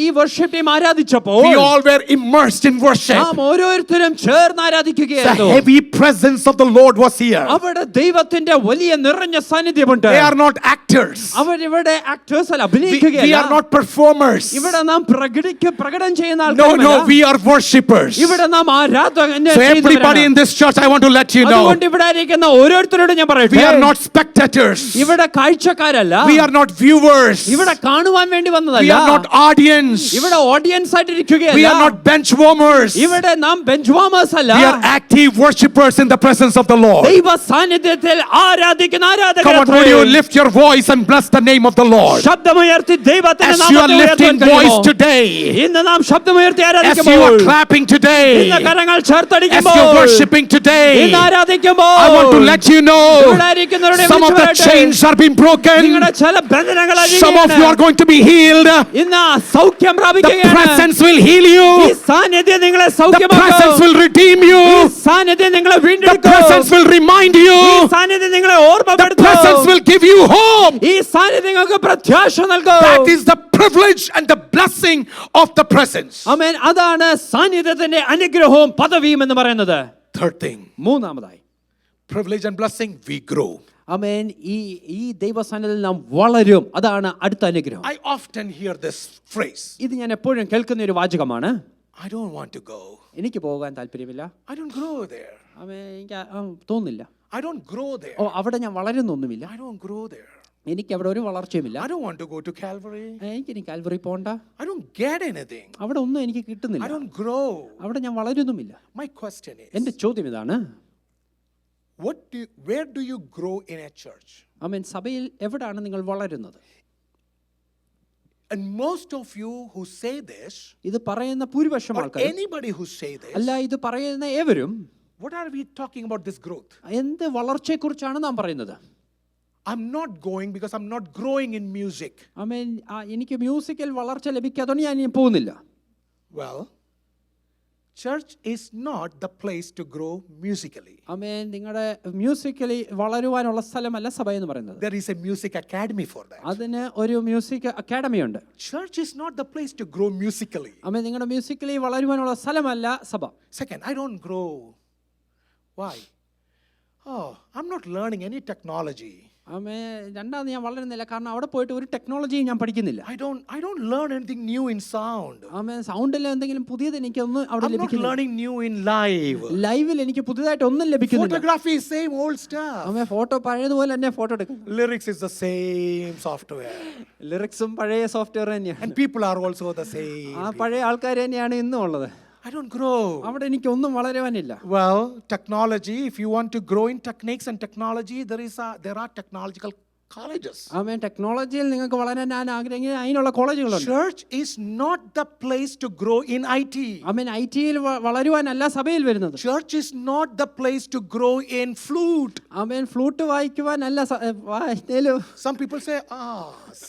Speaker 2: ഈ വർഷിപ്പ് ടീം ആരാധിച്ചപ്പോൾ
Speaker 1: we all were immersed in worship.
Speaker 2: നാം ഓരോരുത്തരും ചേർന്ന്
Speaker 1: The
Speaker 2: ആരാധിക്കുകയായിരുന്നു.
Speaker 1: heavy presence of the Lord was here.
Speaker 2: അവിടെ ദൈവത്തിന്റെ വലിയ നിറഞ്ഞ സാന്നിധ്യമുണ്ട്.
Speaker 1: They are not actors.
Speaker 2: അവരിവിടെ ആക്ടേഴ്സ് അല്ല,
Speaker 1: We
Speaker 2: അഭിനയിക്കുകയല്ല.
Speaker 1: are not performers.
Speaker 2: ഇവിടെ നാം പ്രകടനം ചെയ്യുന്ന
Speaker 1: No,
Speaker 2: ആൾക്കാരല്ല.
Speaker 1: we are worshippers.
Speaker 2: ഇവിടെ നാം ആരാധന
Speaker 1: So everybody in this church, I want to let you know,
Speaker 2: അതുകൊണ്ട് ഇവിടെ ഇരിക്കുന്ന ഓരോരുത്തരോടും ഞാൻ പറയട്ടെ,
Speaker 1: we are not spectators.
Speaker 2: ഇവിടെ കാഴ്ചക്കാരല്ല,
Speaker 1: We are not viewers.
Speaker 2: ഇവിടെ കാണുവാൻ വേണ്ടി
Speaker 1: We
Speaker 2: വന്നതല്ല,
Speaker 1: are not audience.
Speaker 2: ഇവിടെ ഓഡിയൻസ് ആയിട്ട്
Speaker 1: We
Speaker 2: ഇരിക്കുകയല്ല,
Speaker 1: are not bench warmers.
Speaker 2: ഇവിടെ നാം ബെഞ്ച് വാമേഴ്സ് അല്ല,
Speaker 1: We are active worshippers in the presence of the Lord.
Speaker 2: ദൈവ സാന്നിധ്യത്തിൽ ആരാധിക്കുന്ന
Speaker 1: Come on, would you lift your voice and bless the name of the Lord?
Speaker 2: ശബ്ദമുയർത്തി ദൈവത്തിന്റെ
Speaker 1: As you are
Speaker 2: നാമത്തെ
Speaker 1: lifting
Speaker 2: ഉയർത്താൻ
Speaker 1: voice
Speaker 2: കഴിയുമോ?
Speaker 1: today,
Speaker 2: ഇന്ന് നാം ശബ്ദമുയർത്തി
Speaker 1: as you
Speaker 2: ആരാധിക്കുമ്പോൾ,
Speaker 1: are clapping today,
Speaker 2: ഇന്ന് കരങ്ങൾ
Speaker 1: as
Speaker 2: ചേർത്തടിക്കുമ്പോൾ,
Speaker 1: you're worshiping today,
Speaker 2: ഇന്ന് ആരാധിക്കുമ്പോൾ,
Speaker 1: I want to let you know
Speaker 2: ഇവിടെ ഇരിക്കുന്നവരുടെ
Speaker 1: some of the
Speaker 2: വിളിച്ചു
Speaker 1: chains are being broken.
Speaker 2: നിങ്ങളുടെ ചില ബന്ധനങ്ങൾ
Speaker 1: Some of you are going to be healed.
Speaker 2: ഇന്ന് സൗഖ്യം
Speaker 1: The
Speaker 2: പ്രാപിക്കുകയാണ്.
Speaker 1: presence will heal
Speaker 2: ഈ
Speaker 1: you.
Speaker 2: സാന്നിധ്യം നിങ്ങളെ
Speaker 1: The
Speaker 2: സൗഖ്യമാക്കും.
Speaker 1: presence will redeem
Speaker 2: ഈ
Speaker 1: you.
Speaker 2: സാന്നിധ്യം നിങ്ങളെ
Speaker 1: The
Speaker 2: വീണ്ടെടുക്കും.
Speaker 1: presence will remind
Speaker 2: ഈ
Speaker 1: you.
Speaker 2: സാന്നിധ്യം നിങ്ങളെ
Speaker 1: The
Speaker 2: ഓർമ്മപ്പെടുത്തും.
Speaker 1: presence will give you hope.
Speaker 2: ഈ സാന്നിധ്യം നിങ്ങൾക്ക് പ്രത്യാശ നൽകും.
Speaker 1: That is the privilege and the blessing of the presence.
Speaker 2: ആമേൻ. അതാണ് സാന്നിധ്യത്തിന്റെ അനുഗ്രഹവും പദവിയും എന്ന് പറയുന്നത്.
Speaker 1: Third thing,
Speaker 2: മൂന്നാമതായി,
Speaker 1: privilege and blessing, we grow.
Speaker 2: ആമേൻ, ഈ ദൈവസാന്നിധ്യത്തിൽ നാം വളരും. അതാണ് അടുത്ത അനുഗ്രഹം.
Speaker 1: I often hear this phrase,
Speaker 2: ഇത് ഞാൻ എപ്പോഴും കേൾക്കുന്ന ഒരു വാചകമാണ്.
Speaker 1: I don't want to go.
Speaker 2: എനിക്ക് പോകാൻ താല്പര്യമില്ല.
Speaker 1: I don't grow there.
Speaker 2: ആമേൻ, എനിക്ക് തോന്നുന്നില്ല.
Speaker 1: I don't grow there.
Speaker 2: അവിടെ ഞാൻ വളരുന്നൊന്നുമില്ല.
Speaker 1: I don't grow there.
Speaker 2: എനിക്ക് അവിടെ ഒരു വളർച്ചയുമില്ല.
Speaker 1: I don't want to go to Calvary.
Speaker 2: എനിക്ക് കാൽവറി പോകണ്ട.
Speaker 1: I don't get anything.
Speaker 2: അവിടെ ഒന്നും എനിക്ക്
Speaker 1: I
Speaker 2: കിട്ടുന്നില്ല.
Speaker 1: don't grow.
Speaker 2: അവിടെ ഞാൻ വളരുന്നുമില്ല.
Speaker 1: My question is,
Speaker 2: എന്റെ ചോദ്യം ഇതാണ്,
Speaker 1: where do you grow in a church?
Speaker 2: ആമേൻ, സഭയിൽ എവിടാണ് നിങ്ങൾ വളരുന്നത്?
Speaker 1: And most of you who say this,
Speaker 2: ഇത് പറയുന്ന ഭൂരിപക്ഷം
Speaker 1: or
Speaker 2: ആൾക്കാർ,
Speaker 1: anybody who say this,
Speaker 2: അല്ല, ഇത് പറയുന്ന ഏവരും
Speaker 1: what are we talking about this growth?
Speaker 2: എന്ത് വളർച്ചയെക്കുറിച്ചാണ് നാം പറയുന്നത്?
Speaker 1: I'm not going because I'm not growing in music.
Speaker 2: ആമേൻ, എനിക്ക് മ്യൂസിക്കിൽ വളർച്ച ലഭിക്കാത്തതുകൊണ്ട് ഞാൻ ഇനി പോകുന്നില്ല.
Speaker 1: Well, church is not the place to grow musically.
Speaker 2: ആമേൻ, നിങ്ങളുടെ മ്യൂസിക്കലി വളരുവാനുള്ള സ്ഥലമല്ല സഭ എന്ന് പറയുന്നത്.
Speaker 1: There is a music academy for that.
Speaker 2: അതിന് ഒരു മ്യൂസിക് അക്കാഡമി ഉണ്ട്.
Speaker 1: Church is not the place to grow musically.
Speaker 2: ആമേൻ, നിങ്ങളുടെ മ്യൂസിക്കലി വളരുവാനുള്ള സ്ഥലമല്ല സഭ.
Speaker 1: Second, I don't grow. Why? Oh, I'm not learning any technology.
Speaker 2: ആമേ രണ്ടാമത് ഞാൻ വളരുന്നില്ല, കാരണം അവിടെ പോയിട്ട് ഒരു ടെക്നോളജിയും ഞാൻ പഠിക്കുന്നില്ല.
Speaker 1: I don't learn anything new in sound.
Speaker 2: ആമേ സൗണ്ടിൽ എന്തെങ്കിലും പുതിയത് എനിക്കൊന്നും അവിടെ
Speaker 1: I'm not
Speaker 2: ലഭിക്കുന്നില്ല.
Speaker 1: learning new in live.
Speaker 2: ലൈവിൽ എനിക്ക് പുതുതായിട്ട് ഒന്നും ലഭിക്കുന്നില്ല.
Speaker 1: Photography is same old stuff.
Speaker 2: ആമേ ഫോട്ടോ പഴയതുപോലെ തന്നെ ഫോട്ടോ എടുക്കും.
Speaker 1: Lyrics is the same software.
Speaker 2: ലിറിക്സും പഴയ സോഫ്റ്റ്വെയർ തന്നെയാണ്.
Speaker 1: And people are also the same.
Speaker 2: ആ പഴയ ആൾക്കാർ തന്നെയാണ് ഇന്നും ഉള്ളത്.
Speaker 1: I don't grow.
Speaker 2: അവിടെ എനിക്കൊന്നും വളരുവാനില്ല.
Speaker 1: Well, technology, if you want to grow in techniques and technology, there are technological colleges.
Speaker 2: ആമേൻ ടെക്നോളജിയിൽ നിങ്ങൾക്ക് വളരാൻ ഞാൻ ആഗ്രഹിക്കുന്ന അതിനുള്ള കോളേജുകളുണ്ട്.
Speaker 1: Church is not the place to grow in IT.
Speaker 2: ആമേൻ ഐടിയിൽ വളരുവാനല്ല സഭയിൽ വരുന്നത്.
Speaker 1: Church is not the place to grow in flute.
Speaker 2: Amen flute വായിക്കുവാനല്ല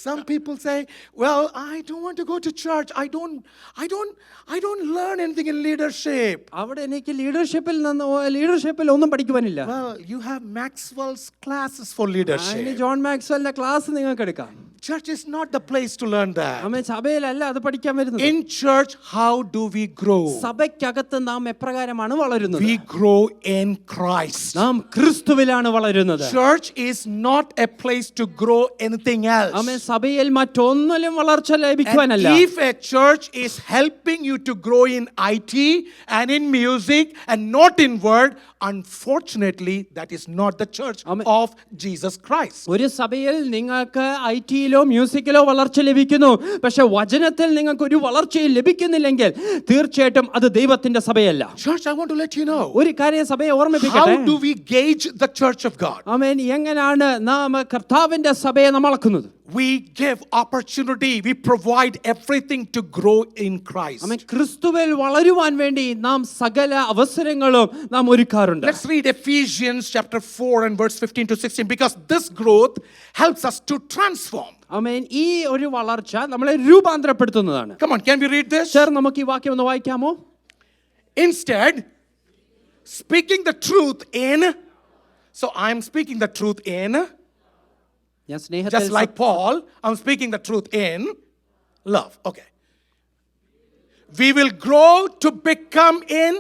Speaker 1: Some people say, well, I don't want to go to church. I don't learn anything in leadership.
Speaker 2: അവിടെ എനിക്ക് ലീഡർഷിപ്പിൽ ഒന്നും പഠിക്കുവാനില്ല.
Speaker 1: Well, you have Maxwell's classes for leadership.
Speaker 2: John മാക്സ്വെലിന്റെ class നിങ്ങൾക്ക് എടുക്കാം.
Speaker 1: Church is not the place to learn that.
Speaker 2: ആമേൻ സഭയിലല്ല അത് പഠിക്കാൻ വരുന്നത്.
Speaker 1: In church, how do we grow?
Speaker 2: സഭയ്ക്കകത്ത് നാം എപ്രകാരമാണ് വളരുന്നത്?
Speaker 1: We grow in Christ.
Speaker 2: നാം ക്രിസ്തുവിലാണ് വളരുന്നത്.
Speaker 1: Church is not a place to grow anything else.
Speaker 2: ആമേൻ സഭയിൽ മറ്റൊന്നിലും വളർച്ച
Speaker 1: And
Speaker 2: ലഭിക്കുവാനല്ല.
Speaker 1: if a church is helping you to grow in IT and in music and not in word, unfortunately, that is not the church
Speaker 2: Amen.
Speaker 1: of Jesus Christ.
Speaker 2: ഒരു സഭയിൽ നിങ്ങൾക്ക് ഐടിയിലോ മ്യൂസിക്കിലോ വളർച്ച ലഭിക്കുന്നു, പക്ഷെ വചനത്തിൽ നിങ്ങൾക്ക് ഒരു വളർച്ചയും ലഭിക്കുന്നില്ലെങ്കിൽ തീർച്ചയായിട്ടും അത് ദൈവത്തിന്റെ സഭയല്ല.
Speaker 1: Church, I want to let you know.
Speaker 2: ഒരു കാര്യം സഭയെ ഓർമ്മിപ്പിക്കട്ടെ.
Speaker 1: How do we gauge the church of God?
Speaker 2: ആമേൻ എങ്ങനെയാണ് നാം കർത്താവിന്റെ സഭയെ നാം അളക്കുന്നത്?
Speaker 1: We give opportunity. We provide everything to grow in Christ.
Speaker 2: ആമേൻ ക്രിസ്തുവിൽ വളരുവാൻ വേണ്ടി നാം സകല അവസരങ്ങളും നാം ഒരുക്കാറുണ്ട്.
Speaker 1: Let's read Ephesians chapter 4 and verse 15 to 16, because this growth helps us to transform.
Speaker 2: ആമേൻ ഈ ഒരു വളർച്ച നമ്മളെ രൂപാന്തരപ്പെടുത്തുന്നതാണ്.
Speaker 1: Come on, can we read this?
Speaker 2: Sir നമുക്ക് ഈ വാക്യം ഒന്ന് വായിക്കാമോ?
Speaker 1: Instead, speaking the truth in, so I'm speaking the truth in,
Speaker 2: ഞാൻ സ്നേഹത്തിൽ
Speaker 1: just like Paul, I'm speaking the truth in love. Okay. We will grow to become in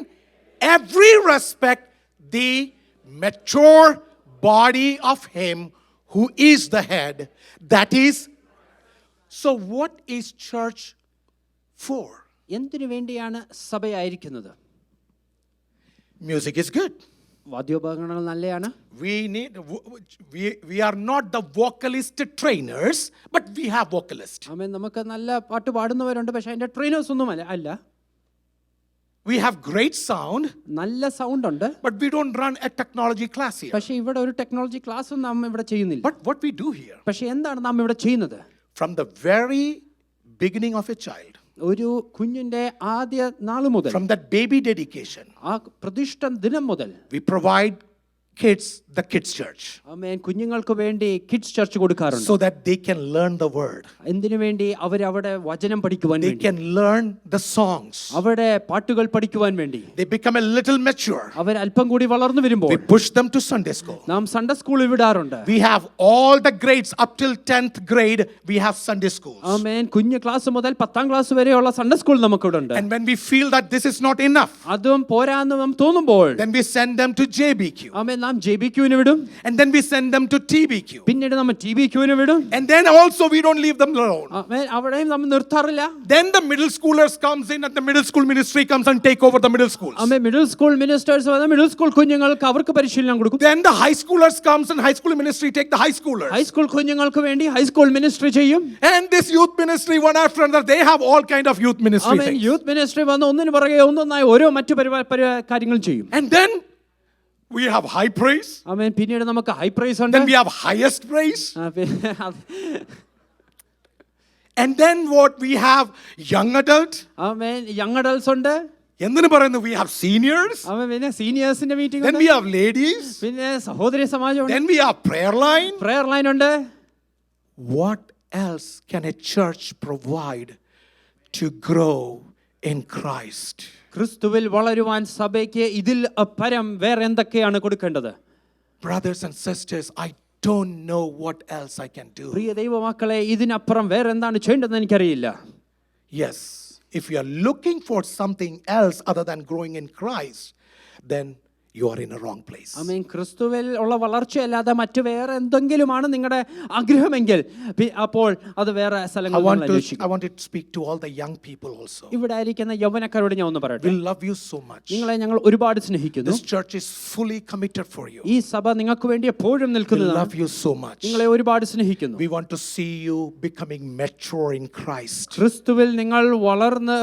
Speaker 1: every respect the mature body of Him who is the head. That is, so what is church for?
Speaker 2: എന്തിനു വേണ്ടിയാണ് സഭയായിരിക്കുന്നത്?
Speaker 1: Music is good.
Speaker 2: വാദ്യോപകരണങ്ങൾ നല്ലതാണ്.
Speaker 1: We are not the vocalist trainers, but we have vocalists.
Speaker 2: ആമേൻ നമുക്ക് നല്ല പാട്ട് പാടുന്നവരുണ്ട്, പക്ഷെ അതിന്റെ trainers ഒന്നും അല്ല.
Speaker 1: We have great sound,
Speaker 2: നല്ല സൗണ്ട് ഉണ്ട്,
Speaker 1: but we don't run a technology class here.
Speaker 2: പക്ഷെ ഇവിടെ ഒരു ടെക്നോളജി ക്ലാസ്സും നാം ഇവിടെ ചെയ്യുന്നില്ല.
Speaker 1: But what we do here,
Speaker 2: പക്ഷെ എന്താണ് നാം ഇവിടെ ചെയ്യുന്നത്?
Speaker 1: from the very beginning of a child,
Speaker 2: ഒരു കുഞ്ഞിന്റെ ആദ്യ നാൾ മുതൽ,
Speaker 1: from that baby dedication,
Speaker 2: ആ പ്രതിഷ്ഠ ദിനം മുതൽ
Speaker 1: we provide kids the kids church,
Speaker 2: ആമേൻ കുഞ്ഞുങ്ങൾക്ക് വേണ്ടി കിഡ്സ് ചർച്ച് കൊടുക്കാറുണ്ട്.
Speaker 1: so that they can learn the word,
Speaker 2: എന്തിനു വേണ്ടി? അവരവിടെ വചനം പഠിക്കുവാൻ
Speaker 1: they
Speaker 2: വേണ്ടി,
Speaker 1: can learn the songs,
Speaker 2: അവിടെ പാട്ടുകൾ പഠിക്കുവാൻ വേണ്ടി.
Speaker 1: they become a little mature,
Speaker 2: അവർ അല്പം കൂടി വളർന്നു വരുമ്പോൾ
Speaker 1: we push them to Sunday school.
Speaker 2: നാം സൺഡേ സ്കൂളിൽ വിടാറുണ്ട്.
Speaker 1: We have all the grades up till 10th grade, we have Sunday schools.
Speaker 2: ആമേൻ കുഞ്ഞു ക്ലാസ് മുതൽ 10ാം ക്ലാസ് വരെയുള്ള സൺഡേ സ്കൂൾ നമുക്കിവിടെ ഉണ്ട്.
Speaker 1: And when we feel that this is not enough,
Speaker 2: അതും പോരാന്ന് നാം തോന്നുമ്പോൾ
Speaker 1: then we send them to JBQ.
Speaker 2: ആമേൻ നാം JBQവിന് വിടും.
Speaker 1: And then we send them to TBQ.
Speaker 2: പിന്നീട് നമ്മൾ TBQവിന് വിടും.
Speaker 1: And then also we don't leave them alone.
Speaker 2: ആമേൻ അവിടെയും നമ്മൾ നിർത്താറില്ല.
Speaker 1: Then the middle schoolers comes in and the middle school ministry comes and take over the middle schools.
Speaker 2: Amen middle school ministers വന്ന് middle school കുഞ്ഞുങ്ങൾക്ക് അവർക്ക് പരിശീലനം കൊടുക്കും.
Speaker 1: Then the high schoolers comes and high school ministry take the high schoolers.
Speaker 2: High school കുഞ്ഞുങ്ങൾക്ക് വേണ്ടി high school ministry ചെയ്യും.
Speaker 1: And this youth ministry, one after another, they have all kind of youth ministry
Speaker 2: amen
Speaker 1: things.
Speaker 2: Youth ministry വന്ന് ഒന്നിനു പുറകെ ഒന്നൊന്നായി ഓരോ മറ്റു കാര്യങ്ങളും ചെയ്യും.
Speaker 1: And then we have high praise.
Speaker 2: ആമേൻ പിന്നീട് നമുക്ക് ഹൈ പ്രൈസ് ഉണ്ട്.
Speaker 1: Then we have highest praise. And then what we have, young adult.
Speaker 2: Amen young adults ഉണ്ട്.
Speaker 1: എന്തിനു പറയുന്നു? We have seniors.
Speaker 2: ആമേൻ പിന്നെ സീനിയേഴ്സിന്റെ മീറ്റിംഗ്
Speaker 1: Then
Speaker 2: ഉണ്ട്.
Speaker 1: we have ladies.
Speaker 2: പിന്നെ സഹോദരി സമാജം ഉണ്ട്.
Speaker 1: Then we have prayer line.
Speaker 2: Prayer line ഉണ്ട്.
Speaker 1: What else can a church provide to grow in Christ?
Speaker 2: ക്രിസ്തുവിൽ വളരുവാൻ സഭയ്ക്ക് ഇതിൽ പരം വേറെ എന്തൊക്കെയാണ് കൊടുക്കേണ്ടത്?
Speaker 1: Brothers and sisters, I don't know what else I can do.
Speaker 2: പ്രിയ ദൈവമക്കളെ, ഇതിനപ്പുറം വേറെ എന്താണ് ചെയ്യേണ്ടതെന്ന് എനിക്കറിയില്ല.
Speaker 1: Yes, if you are looking for something else other than growing in Christ, then you are in a wrong place.
Speaker 2: ആമേൻ. ക്രിസ്തുവിൽ ഉള്ള വളർച്ചയല്ലാതെ മറ്റു വേറെ എന്തെങ്കിലുമാണ് നിങ്ങളുടെ ആഗ്രഹമെങ്കിൽ അപ്പോൾ അത് വേറെ സ്ഥലങ്ങളിൽ
Speaker 1: I want to speak to all the young people also.
Speaker 2: ഇവിടെ ആയിരിക്കുന്ന യൗവനക്കാരോട് ഞാൻ ഒന്ന് പറയട്ടെ.
Speaker 1: We love you so much.
Speaker 2: നിങ്ങളെ ഞങ്ങൾ ഒരുപാട് സ്നേഹിക്കുന്നു.
Speaker 1: This church is fully committed for you.
Speaker 2: ഈ സഭ നിങ്ങൾക്ക് വേണ്ടി എപ്പോഴും
Speaker 1: We
Speaker 2: നിൽക്കുന്നതാണ്.
Speaker 1: love you so much.
Speaker 2: നിങ്ങളെ ഒരുപാട് സ്നേഹിക്കുന്നു.
Speaker 1: We want to see you becoming mature in Christ.
Speaker 2: ക്രിസ്തുവിൽ നിങ്ങൾ വളർന്ന്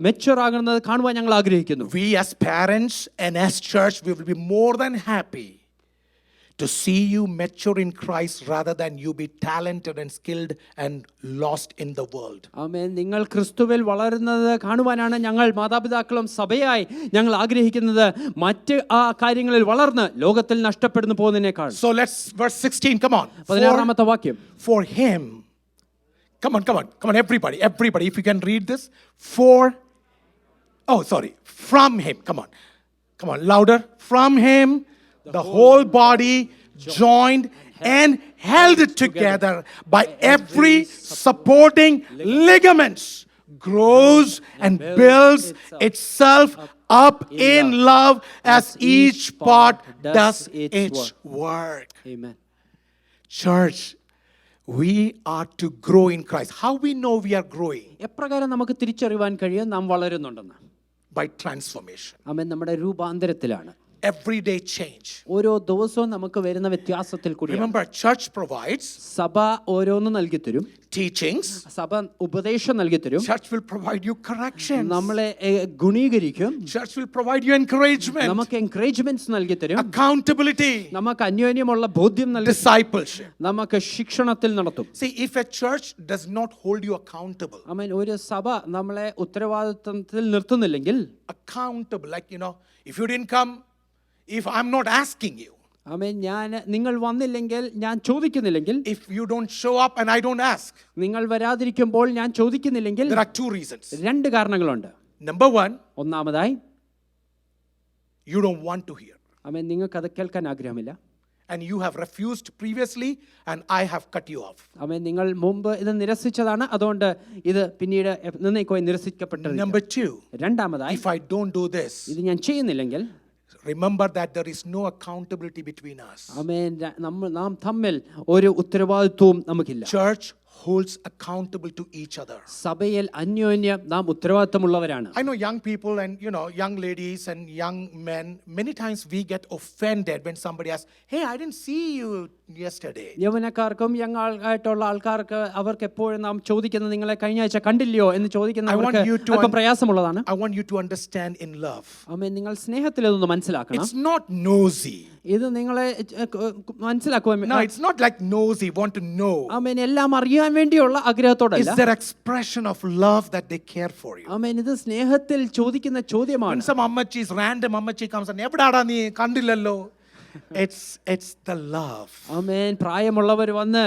Speaker 2: മെച്യൂർ ആകുന്നത് കാണുവാൻ ഞങ്ങൾ ആഗ്രഹിക്കുന്നു.
Speaker 1: We as parents and as church, we will be more than happy to see you mature in Christ rather than you be talented and skilled and lost in the world.
Speaker 2: ആമേൻ. നിങ്ങൾ ക്രിസ്തുവിൽ വളരുന്നത് കാണുവാനാണ് ഞങ്ങൾ മാതാപിതാക്കളും സഭയായി ഞങ്ങൾ ആഗ്രഹിക്കുന്നത്, മറ്റ് കാര്യങ്ങളിൽ വളർന്ന് ലോകത്തിൽ നഷ്ടപ്പെടുന്നു പോകുന്നതിനേക്കാൾ.
Speaker 1: So let's verse 16, come on.
Speaker 2: 16ാമത്തെ വാക്യം.
Speaker 1: For him, come on, everybody, if you can read this. From him, come on, louder. From him, the whole body joined and held together by every supporting ligaments grows and builds itself up in love as each part does its work.
Speaker 2: Amen.
Speaker 1: Church, we are to grow in Christ. How we know we are growing?
Speaker 2: എപ്രകാരം നമുക്ക് തിരിച്ചറിയുവാൻ കഴിയും നാം വളരുന്നുണ്ടെന്ന്?
Speaker 1: By transformation.
Speaker 2: ആമേൻ. നമ്മുടെ രൂപാന്തരത്തിലാണ്.
Speaker 1: Everyday change.
Speaker 2: ഓരോ ദിവസവും നമുക്ക് വരുന്ന വ്യത്യാസത്തിൽ കൂടി.
Speaker 1: Remember, church provides
Speaker 2: സഭ ഓരോന്ന് നൽകി തരും.
Speaker 1: teachings.
Speaker 2: സഭ ഉപദേശം നൽകി തരും.
Speaker 1: Church will provide you corrections.
Speaker 2: നമ്മളെ ഗുണീകരിക്കും.
Speaker 1: Church will provide you encouragement.
Speaker 2: നമുക്ക് എൻകറേജ്മെന്റ്സ് നൽകി തരും.
Speaker 1: Accountability.
Speaker 2: നമുക്ക് അന്യോന്യമുള്ള ബോധ്യം നൽകി.
Speaker 1: Discipleship.
Speaker 2: നമുക്ക് ശിക്ഷണത്തിൽ നടത്തും.
Speaker 1: See, if a church does not hold you accountable.
Speaker 2: ആമേൻ. ഒരു സഭ നമ്മളെ ഉത്തരവാദിത്തത്തിൽ നിർത്തുന്നില്ലെങ്കിൽ,
Speaker 1: accountable, like if you didn't come, if I'm not asking you,
Speaker 2: ആമേൻ, നിങ്ങൾ വന്നില്ലെങ്കിൽ, ഞാൻ ചോദിക്കുന്നില്ലെങ്കിൽ,
Speaker 1: if you don't show up and I don't ask,
Speaker 2: നിങ്ങൾ വരാതിരിക്കുമ്പോൾ ഞാൻ ചോദിക്കുന്നില്ലെങ്കിൽ,
Speaker 1: there are two reasons.
Speaker 2: രണ്ട് കാരണങ്ങളുണ്ട്.
Speaker 1: Number one,
Speaker 2: ഒന്നാമതായി,
Speaker 1: you don't want to hear.
Speaker 2: ആമേൻ, നിങ്ങൾക്ക് അത് കേൾക്കാൻ ആഗ്രഹമില്ല.
Speaker 1: And you have refused previously and I have cut you off.
Speaker 2: ആമേൻ. നിങ്ങൾ മുമ്പ് ഇത് നിരസിച്ചതാണ്, അതുകൊണ്ട് ഇത് പിന്നീട് നിന്നേക്കുവായി നിരസിക്കപ്പെട്ടത്.
Speaker 1: Number two,
Speaker 2: രണ്ടാമതായി,
Speaker 1: if I don't do this,
Speaker 2: ഇത് ഞാൻ ചെയ്യുന്നില്ലെങ്കിൽ,
Speaker 1: remember that there is no accountability between us.
Speaker 2: ആമേൻ, നാം തമ്മിൽ ഒരു ഉത്തരവാദിത്വവും നമുക്കില്ല.
Speaker 1: Church holds accountable to each other.
Speaker 2: സഭയിൽ അന്യോന്യം നാം ഉത്തരവാദിത്തമുള്ളവരാണ്.
Speaker 1: I know young people and young ladies and young men, many times we get offended when somebody asks, hey, I didn't see you yesterday.
Speaker 2: യൗവനക്കാർക്കും ആയിട്ടുള്ള ആൾക്കാർക്ക് അവർക്ക് എപ്പോഴും നാം ചോദിക്കുന്നത്, നിങ്ങളെ കഴിഞ്ഞ ആഴ്ച കണ്ടില്ലയോ എന്ന് ചോദിക്കുന്നവർക്ക് അല്പം പ്രയാസമുള്ളതാണ്.
Speaker 1: I want you to understand in love.
Speaker 2: ആമേൻ. നിങ്ങൾ സ്നേഹത്തിൽ ഇതൊന്ന് മനസ്സിലാക്കണം.
Speaker 1: It's not nosy.
Speaker 2: ഇത് നിങ്ങളെ മനസ്സിലാക്കുവാൻ.
Speaker 1: No, it's not like nosy, want to know.
Speaker 2: ആമേൻ. എല്ലാം അറിയാൻ വേണ്ടിയുള്ള ആഗ്രഹത്തോടല്ല.
Speaker 1: It's their expression of love that they care for you.
Speaker 2: ആമേൻ. ഇത് സ്നേഹത്തിൽ ചോദിക്കുന്ന ചോദ്യമാണ്.
Speaker 1: When some random ammachi comes and എവിടാടാ നീ കണ്ടില്ലല്ലോ, it's the love.
Speaker 2: ആമേൻ. പ്രായമുള്ളവർ വന്ന്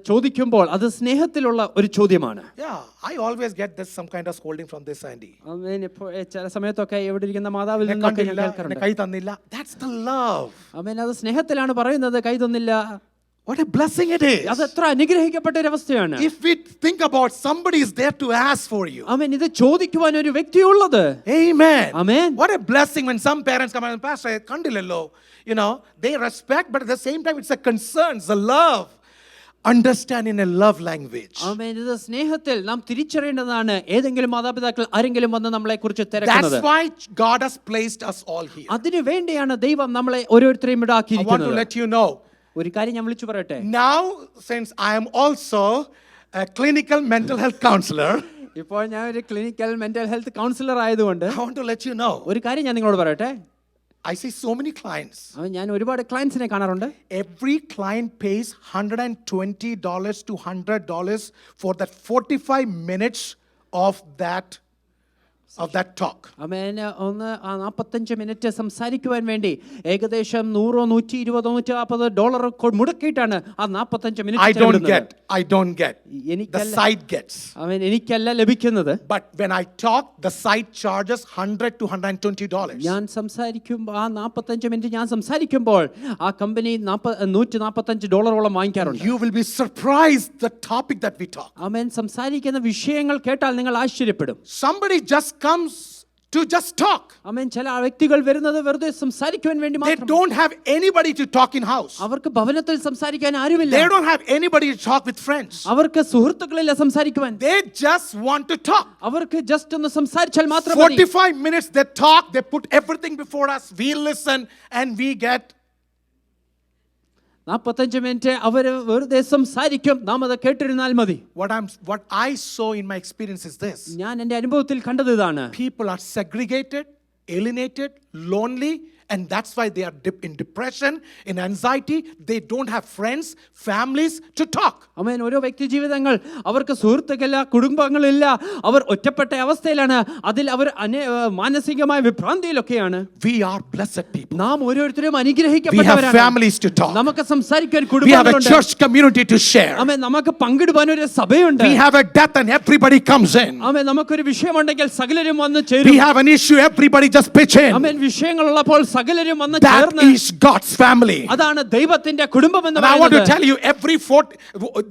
Speaker 2: ചോദിക്കുമ്പോൾ അത് സ്നേഹത്തിലുള്ള ഒരു ചോദ്യമാണ്.
Speaker 1: Yeah, I always get this some kind of scolding from this Andy.
Speaker 2: ആമേൻ. ഇപ്പോൾ ചില സമയത്തൊക്കെ ഇവിടെ ഇരിക്കുന്ന മാതാവിൽ നിന്നൊക്കെ ഞാൻ കേൾക്കാറുണ്ട്.
Speaker 1: കൈ തന്നില്ല. That's the love.
Speaker 2: ആമേൻ. അത് സ്നേഹത്തിലാണ് പറയുന്നത്, കൈ തന്നില്ല.
Speaker 1: What a blessing it is.
Speaker 2: അത് എത്ര അനുഗ്രഹിക്കപ്പെട്ട ഒരു അവസ്ഥയാണ്.
Speaker 1: If we think about somebody is there to ask for you.
Speaker 2: ആമേൻ. ഇത് ചോദിക്കുവാൻ ഒരു വ്യക്തിയുള്ളത്.
Speaker 1: Amen.
Speaker 2: Amen.
Speaker 1: What a blessing when some parents come and pastor കണ്ടില്ലല്ലോ, they respect, but at the same time it's a concern, it's a love. Understand in a love language.
Speaker 2: ആമേൻ. ഇത് സ്നേഹത്തിൽ നാം തിരിച്ചറിയേണ്ടതാണ്. ഏതെങ്കിലും മാതാപിതാക്കൾ ആരെങ്കിലും വന്ന് നമ്മളെ കുറിച്ച് തിരക്കുന്നത്.
Speaker 1: That's why God has placed us all here.
Speaker 2: അതിനു വേണ്ടിയാണ് ദൈവം നമ്മളെ ഓരോരുത്തരെയും ഇവിടെ
Speaker 1: I want to
Speaker 2: ആക്കിയിരിക്കുന്നത്.
Speaker 1: let you know.
Speaker 2: ഒരു കാര്യം ഞാൻ വിളിച്ചു പറയട്ടെ.
Speaker 1: Now, since I am also a clinical mental health counselor,
Speaker 2: ഇപ്പോൾ ഞാൻ ഒരു ക്ലിനിക്കൽ മെന്റൽ ഹെൽത്ത് കൗൺസിലർ ആയതുകൊണ്ട്
Speaker 1: I want to let you know.
Speaker 2: ഒരു കാര്യം ഞാൻ നിങ്ങളോട് പറയട്ടെ.
Speaker 1: I see so many clients.
Speaker 2: ഞാൻ ഒരുപാട് ക്ലയൻസിനെ കാണാറുണ്ട്.
Speaker 1: Every client pays $120 to $100 for that 45 minutes of that talk.
Speaker 2: Amen. 45 minute സംസാരിക്കുവാൻ വേണ്ടി ഏകദേശം $100, $120, $140 മുടക്കിയിട്ടാണ് ആ 45 minute.
Speaker 1: I don't get. The site gets.
Speaker 2: ആമേൻ. എനിക്കല്ല ലഭിക്കുന്നത്.
Speaker 1: But when I talk, the site charges $100 to $120.
Speaker 2: ഞാൻ സംസാരിക്കുമ്പോൾ ആ 45 മിനിറ്റ് ഞാൻ സംസാരിക്കുമ്പോൾ ആ കമ്പനി $145 വാങ്ങിക്കാറുണ്ട്.
Speaker 1: You will be surprised the topic that we talk.
Speaker 2: ആമേൻ. സംസാരിക്കുന്ന വിഷയങ്ങൾ കേട്ടാൽ നിങ്ങൾ ആശ്ചര്യപ്പെടും.
Speaker 1: Somebody just comes to just talk.
Speaker 2: ആമേൻ. ചില വ്യക്തികൾ വരുന്നത് വെറുതെ സംസാരിക്കുവാൻ വേണ്ടി
Speaker 1: They
Speaker 2: മാത്രം.
Speaker 1: don't have anybody to talk in house.
Speaker 2: അവർക്ക് ഭവനത്തിൽ സംസാരിക്കാൻ ആരുമില്ല.
Speaker 1: They don't have anybody to talk with friends.
Speaker 2: അവർക്ക് സുഹൃത്തുക്കളില്ല സംസാരിക്കുവാൻ.
Speaker 1: They just want to talk.
Speaker 2: അവർക്ക് ജസ്റ്റ് ഒന്ന് സംസാരിച്ചാൽ മാത്രം മതി.
Speaker 1: 45 minutes they talk, they put everything before us, we listen and we get
Speaker 2: 45 minute അവർ വെറുതെ സംസാരിക്കും, നാം അത് കേട്ടിരുന്നാൽ മതി.
Speaker 1: what I saw in my experience is this.
Speaker 2: ഞാൻ എൻ്റെ അനുഭവത്തിൽ കണ്ടത് ഇതാണ്.
Speaker 1: People are segregated, alienated, lonely, and that's why they are in depression, in anxiety. They don't have friends, families to talk.
Speaker 2: ആമേൻ. ഓരോ വ്യക്തി ജീവിതങ്ങൾ, അവർക്ക് സുഹൃത്തുക്കളില്ല, കുടുംബങ്ങളില്ല, അവർ ഒറ്റപ്പെട്ട അവസ്ഥയിലാണ്. അതിൽ അവർ മാനസികമായ വിഭ്രാന്തിയിലൊക്കെയാണ്.
Speaker 1: We are blessed people.
Speaker 2: നാം ഓരോരുത്തരും
Speaker 1: We have
Speaker 2: അനുഗ്രഹിക്കപ്പെട്ടവരാണ്.
Speaker 1: families to talk.
Speaker 2: നമുക്ക് സംസാരിക്കാൻ
Speaker 1: We have a
Speaker 2: കുടുംബങ്ങളുണ്ട്.
Speaker 1: church community to share.
Speaker 2: ആമേൻ. നമുക്ക് പങ്കിടുവാൻ ഒരു സഭയുണ്ട്.
Speaker 1: We have a death and everybody comes in.
Speaker 2: ആമേൻ. നമുക്കൊരു വിഷയമുണ്ടെങ്കിൽ സകലരും വന്ന്
Speaker 1: We
Speaker 2: ചേരും.
Speaker 1: have an issue, everybody just pitch in.
Speaker 2: ആമേൻ. വിഷയങ്ങളുള്ളപ്പോൾ സകലരും വന്ന്
Speaker 1: That
Speaker 2: ചേർന്ന്,
Speaker 1: is God's family.
Speaker 2: അതാണ് ദൈവത്തിന്റെ കുടുംബം എന്ന്
Speaker 1: And I want to
Speaker 2: പറയുന്നത്.
Speaker 1: tell you,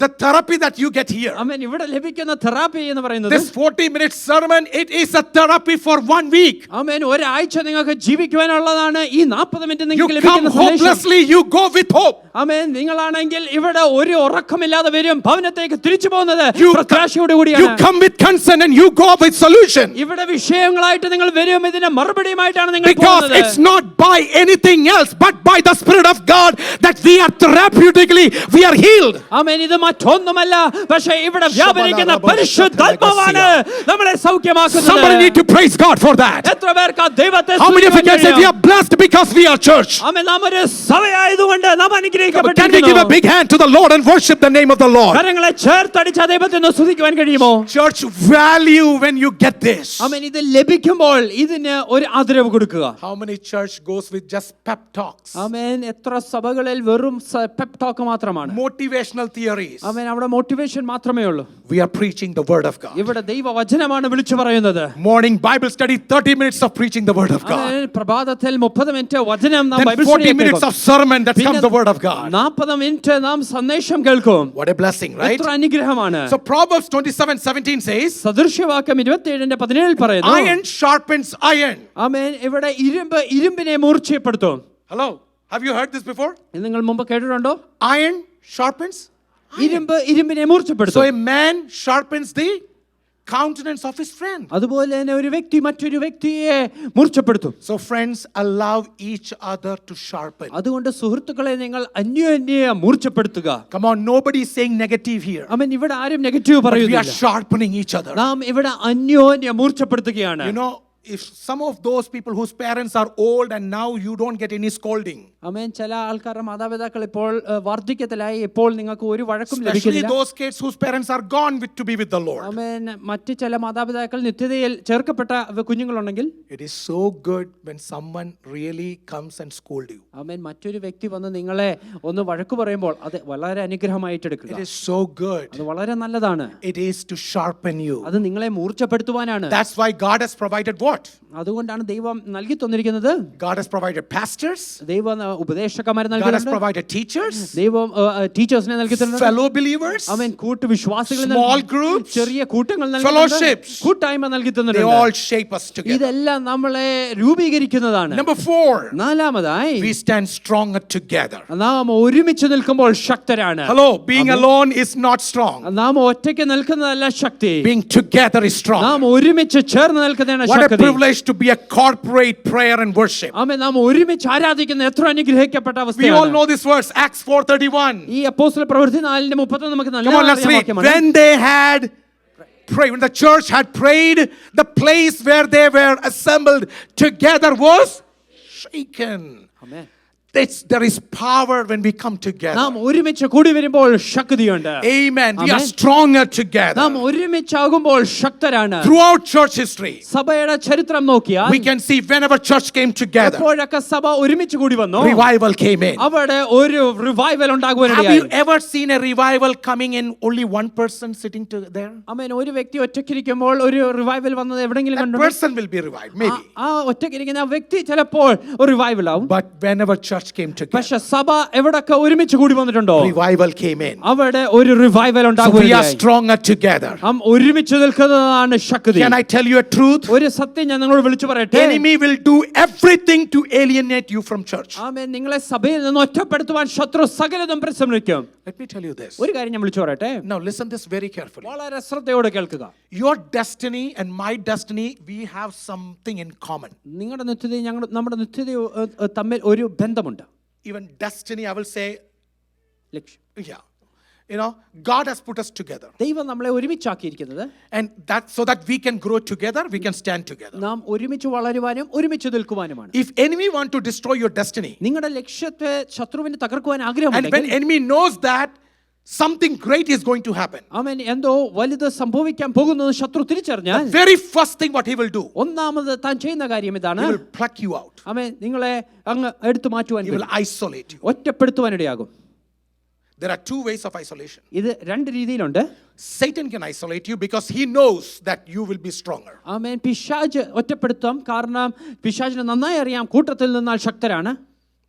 Speaker 1: the therapy that you get here,
Speaker 2: ആമേൻ. ഇവിടെ ലഭിക്കുന്ന തെറാപ്പി എന്ന് പറയുന്നത്,
Speaker 1: this 40-minute sermon, it is a therapy for 1 week.
Speaker 2: ആമേൻ, ഒരാഴ്ച നിങ്ങൾക്ക് ജീവിക്കുവാനുള്ളതാണ് ഈ 40 മിനിറ്റ്
Speaker 1: You
Speaker 2: നിങ്ങൾക്ക്
Speaker 1: come
Speaker 2: ലഭിക്കുന്ന സന്ദേശം.
Speaker 1: hopelessly, you go with hope.
Speaker 2: ആമേൻ. നിങ്ങളാണെങ്കിൽ ഇവിടെ ഒരു ഉറക്കമില്ലാതെ വരും, ഭവനത്തേക്ക് തിരിച്ചു പോകുന്നത്
Speaker 1: You
Speaker 2: പ്രത്യാശയോട്
Speaker 1: you
Speaker 2: കൂടിയാണ്.
Speaker 1: come with concern and you go with solution.
Speaker 2: ഇവിടെ വിഷയങ്ങളായിട്ട് നിങ്ങൾ വരും, ഇതിന് മറുപടിയുമായിട്ടാണ് നിങ്ങൾ
Speaker 1: Because
Speaker 2: പോകുന്നത്.
Speaker 1: it's not by anything else but by the Spirit of God that we are therapeutically, we are healed.
Speaker 2: ആമേൻ. ഇത് മറ്റൊന്നുമല്ല, പക്ഷേ ഇവിടെ വ്യാപരിക്കുന്ന പരിശുദ്ധാത്മാവാണ് നമ്മളെ
Speaker 1: Somebody
Speaker 2: സൗഖ്യമാക്കുന്നത്.
Speaker 1: need to praise God for that.
Speaker 2: എത്ര പേർക്ക് ആ ദൈവത്തെ
Speaker 1: How many of you can say we
Speaker 2: സ്തുതിക്കുവാൻ
Speaker 1: are blessed because we are church?
Speaker 2: ആമേൻ. നാം ഒരു സഭയായതുകൊണ്ട് നാം
Speaker 1: Can we give a
Speaker 2: അനുഗ്രഹിക്കപ്പെട്ടിരിക്കുന്നു.
Speaker 1: big hand to the Lord and worship the name of the Lord?
Speaker 2: കരങ്ങളെ ചേർത്തടിച്ച ദൈവത്തെ ഒന്ന് സ്തുതിക്കുവാൻ കഴിയുമോ?
Speaker 1: Church value when you get this.
Speaker 2: ആമേൻ. ഇത് ലഭിക്കുമ്പോൾ ഇതിന് ഒരു ആദരവ് കൊടുക്കുക.
Speaker 1: How many church goes with just pep talks?
Speaker 2: ആമേൻ. എത്ര സഭകളിൽ വെറും പെപ് ടോക്ക് മാത്രമാണ്.
Speaker 1: Motivational theories.
Speaker 2: ആമേൻ. അവിടെ മോട്ടിവേഷൻ മാത്രമേ ഉള്ളൂ.
Speaker 1: We are preaching the word of God.
Speaker 2: ഇവിടെ ദൈവവചനമാണ് വിളിച്ചു പറയുന്നത്.
Speaker 1: Morning Bible study, 30 minutes of preaching the word of God.
Speaker 2: ആമേൻ. പ്രഭാതത്തിൽ 30 മിനിറ്റ് വചനം നാം
Speaker 1: Then
Speaker 2: Bible
Speaker 1: 40 minutes of sermon that comes the word of God.
Speaker 2: 40 minute നാം സന്ദേശം കേൾക്കും.
Speaker 1: What a blessing, right?
Speaker 2: എത്ര അനുഗ്രഹമാണ്.
Speaker 1: So Proverbs 27:17 says,
Speaker 2: സദൃശ്യവാക്യം 27:17 പറയുന്നു,
Speaker 1: iron sharpens iron.
Speaker 2: ആമേൻ. ഇവിടെ ഇരുമ്പിനെ മൂർച്ചപ്പെടുത്തും.
Speaker 1: Hello, have you heard this before?
Speaker 2: ഇത് നിങ്ങൾ മുമ്പ് കേട്ടിട്ടുണ്ടോ?
Speaker 1: Iron sharpens.
Speaker 2: ഇരുമ്പിനെ
Speaker 1: So
Speaker 2: മൂർച്ചപ്പെടുത്തും.
Speaker 1: a man sharpens the countenance of his friend.
Speaker 2: അതുപോലെ തന്നെ ഒരു വ്യക്തി മറ്റൊരു വ്യക്തിയെ മൂർച്ചപ്പെടുത്തും.
Speaker 1: So friends, allow each other to sharpen.
Speaker 2: അതുകൊണ്ട് സുഹൃത്തുക്കളെ നിങ്ങൾ അന്യോന്യം മൂർച്ചപ്പെടുത്തുക.
Speaker 1: Come on, nobody is saying negative here.
Speaker 2: ആമേൻ. ഇവിടെ ആരും നെഗറ്റീവ്
Speaker 1: But we are
Speaker 2: പറയുന്നില്ല.
Speaker 1: sharpening each other.
Speaker 2: നാം ഇവിടെ അന്യോന്യം മൂർച്ചപ്പെടുത്തുകയാണ്.
Speaker 1: You know, if some of those people whose parents are old and now you don't get any scolding,
Speaker 2: ആമേൻ. ചില ആൾക്കാരുടെ മാതാപിതാക്കൾ ഇപ്പോൾ വാർദ്ധക്യത്തിലായി, ഇപ്പോൾ നിങ്ങൾക്ക് ഒരു വഴക്കും
Speaker 1: especially
Speaker 2: ലഭിക്കുന്നില്ല.
Speaker 1: those kids whose parents are gone to be with the Lord.
Speaker 2: ആമേൻ. മറ്റ് ചില മാതാപിതാക്കൾ നിത്യതയിൽ ചേർക്കപ്പെട്ട കുഞ്ഞുങ്ങളുണ്ടെങ്കിൽ,
Speaker 1: It is so good when someone really comes and scold you.
Speaker 2: ആമേൻ, മറ്റൊരു വ്യക്തി വന്ന് നിങ്ങളെ ഒന്ന് വഴക്ക് പറയുമ്പോൾ അത് വളരെ അനുഗ്രഹമായിട്ട് എടുക്കുക.
Speaker 1: It is so good.
Speaker 2: അത് വളരെ നല്ലതാണ്.
Speaker 1: It is to sharpen you.
Speaker 2: അത് നിങ്ങളെ മൂർച്ചപ്പെടുത്തുവാനാണ്.
Speaker 1: That's why God has provided what?
Speaker 2: അതുകൊണ്ടാണ് ദൈവം നൽകി തന്നിരിക്കുന്നത്.
Speaker 1: God has provided pastors.
Speaker 2: ദൈവം ഉപദേശകന്മാരെ
Speaker 1: God has
Speaker 2: നൽകിയിട്ടുണ്ട്.
Speaker 1: provided teachers,
Speaker 2: ദൈവം ടീച്ചേഴ്സിനെ നൽകിയിട്ടുണ്ട്.
Speaker 1: fellow believers.
Speaker 2: അവൻ കൂട്ടുവിശ്വാസികളെ
Speaker 1: Small
Speaker 2: നൽകി,
Speaker 1: groups,
Speaker 2: ചെറിയ കൂട്ടങ്ങൾ
Speaker 1: fellowships.
Speaker 2: നൽകി, കൂട്ടായ്മ നൽകി
Speaker 1: They
Speaker 2: തന്നിട്ടുണ്ട്.
Speaker 1: all shape us together.
Speaker 2: ഇതെല്ലാം നമ്മളെ രൂപീകരിക്കുന്നതാണ്.
Speaker 1: Number 4,
Speaker 2: നാലാമതായി,
Speaker 1: we stand stronger together.
Speaker 2: നാം ഒരുമിച്ച് നിൽക്കുമ്പോൾ ശക്തരാണ്.
Speaker 1: Hello, being alone is not strong.
Speaker 2: നാം ഒറ്റയ്ക്ക് നിൽക്കുന്നതല്ല ശക്തി.
Speaker 1: Being together is strong.
Speaker 2: നാം ഒരുമിച്ച് ചേർന്ന് നിൽക്കുന്നതാണ്
Speaker 1: What a
Speaker 2: Shakti.
Speaker 1: privilege to be a corporate prayer and worship.
Speaker 2: ആമേൻ. നാം ഒരുമിച്ച് ആരാധിക്കുന്ന എത്ര അനുഗ്രഹിക്കപ്പെട്ട
Speaker 1: We all
Speaker 2: അവസ്ഥയാണ്.
Speaker 1: know this verse, Acts 4:31.
Speaker 2: ഈ അപ്പോസ്തല പ്രവൃത്തി 4:30 നമുക്ക് നല്ല
Speaker 1: Come on, let's read.
Speaker 2: വാക്യമാണ്.
Speaker 1: When they had prayed, when the church had prayed, the place where they were assembled together was shaken.
Speaker 2: Amen.
Speaker 1: There is power when we come together.
Speaker 2: നാം ഒരുമിച്ച് കൂടി വരുമ്പോൾ ശക്തിയുണ്ട്.
Speaker 1: Amen. We are
Speaker 2: Amen.
Speaker 1: stronger together.
Speaker 2: നാം ഒരുമിച്ചാകുമ്പോൾ ശക്തരാണ്.
Speaker 1: Throughout church history,
Speaker 2: സഭയുടെ ചരിത്രം നോക്കിയാൽ
Speaker 1: we can see whenever church came together,
Speaker 2: എപ്പോഴൊക്കെ സഭ ഒരുമിച്ച് കൂടി വന്നു,
Speaker 1: revival came in.
Speaker 2: അവിടെ ഒരു revival
Speaker 1: Have
Speaker 2: ഉണ്ടാകുവാനിടയായി.
Speaker 1: you ever seen a revival coming in only one person sitting there?
Speaker 2: ആമേൻ. ഒരു വ്യക്തി ഒറ്റയ്ക്കിരിക്കുമ്പോൾ ഒരു റിവൈവൽ വന്നത് എവിടെയെങ്കിലും
Speaker 1: That
Speaker 2: കണ്ടു?
Speaker 1: person will be revived, maybe.
Speaker 2: ആ ഒറ്റയ്ക്കിരിക്കുന്ന ആ വ്യക്തി ചിലപ്പോൾ ഒരു റിവൈവൽ ആവും.
Speaker 1: But whenever church church came together,
Speaker 2: പക്ഷെ സഭ എവിടൊക്കെ ഒരുമിച്ച് കൂടി വന്നിട്ടുണ്ടോ
Speaker 1: revival came in.
Speaker 2: അവിടെ ഒരു revival
Speaker 1: So we are
Speaker 2: ഉണ്ടാകുകയായി.
Speaker 1: stronger together.
Speaker 2: നാം ഒരുമിച്ച് നിൽക്കുന്നതാണ് ശക്തി.
Speaker 1: Can I tell you a truth?
Speaker 2: ഒരു സത്യം ഞാൻ നിങ്ങളോട് വിളിച്ചു പറയട്ടെ.
Speaker 1: Enemy will do everything to alienate you from church.
Speaker 2: ആമേൻ. നിങ്ങളെ സഭയിൽ നിന്ന് ഒറ്റപ്പെടുത്തുവാൻ ശത്രു സകലതും പരിശ്രമിക്കും.
Speaker 1: Let me tell you this.
Speaker 2: ഒരു കാര്യം ഞാൻ വിളിച്ചു പറയട്ടെ.
Speaker 1: Now listen this very carefully.
Speaker 2: വളരെ ശ്രദ്ധയോടെ കേൾക്കുക.
Speaker 1: Your destiny and my destiny, we have something in common.
Speaker 2: നിങ്ങളുടെ നിത്യതയും നമ്മുടെ നിത്യതയും തമ്മിൽ ഒരു ബന്ധമുണ്ട്.
Speaker 1: Even destiny, I will say,
Speaker 2: ലക്ഷ്യം.
Speaker 1: yeah. You know, God has put us together.
Speaker 2: ദൈവം നമ്മളെ ഒരുമിച്ചാക്കിയിരിക്കുന്നത്.
Speaker 1: And that so that we can grow together, we can stand together.
Speaker 2: നാം ഒരുമിച്ച് വളരുവാനും ഒരുമിച്ച് നിൽക്കുവാനുമാണ്.
Speaker 1: If enemy want to destroy your destiny,
Speaker 2: നിങ്ങളുടെ ലക്ഷ്യത്തെ ശത്രുവിന് തകർക്കുവാൻ
Speaker 1: and when
Speaker 2: ആഗ്രഹമുണ്ടെങ്കിൽ,
Speaker 1: enemy knows that something great is going to happen,
Speaker 2: ആമേൻ, എന്തോ വലുത് സംഭവിക്കാൻ പോകുന്നത് ശത്രു തിരിച്ചറിഞ്ഞാൽ,
Speaker 1: the very first thing what he will do,
Speaker 2: ഒന്നാമത് താൻ ചെയ്യുന്ന കാര്യം ഇതാണ്.
Speaker 1: he will pluck you out.
Speaker 2: ആമേൻ, നിങ്ങളെ അങ്ങ് എടുത്തു മാറ്റുവാൻ,
Speaker 1: He will isolate you.
Speaker 2: ഒറ്റപ്പെടുത്തുവാനിടയാകും.
Speaker 1: There are two ways of isolation.
Speaker 2: ഇത് രണ്ട് രീതിയിലുണ്ട്.
Speaker 1: Satan can isolate you because he knows that you will be stronger.
Speaker 2: ആമേൻ, പിശാച് ഒറ്റപ്പെടുത്താം. കാരണം പിശാചിനെ നന്നായി അറിയാം കൂട്ടത്തിൽ നിന്നാൽ ശക്തരാണ്.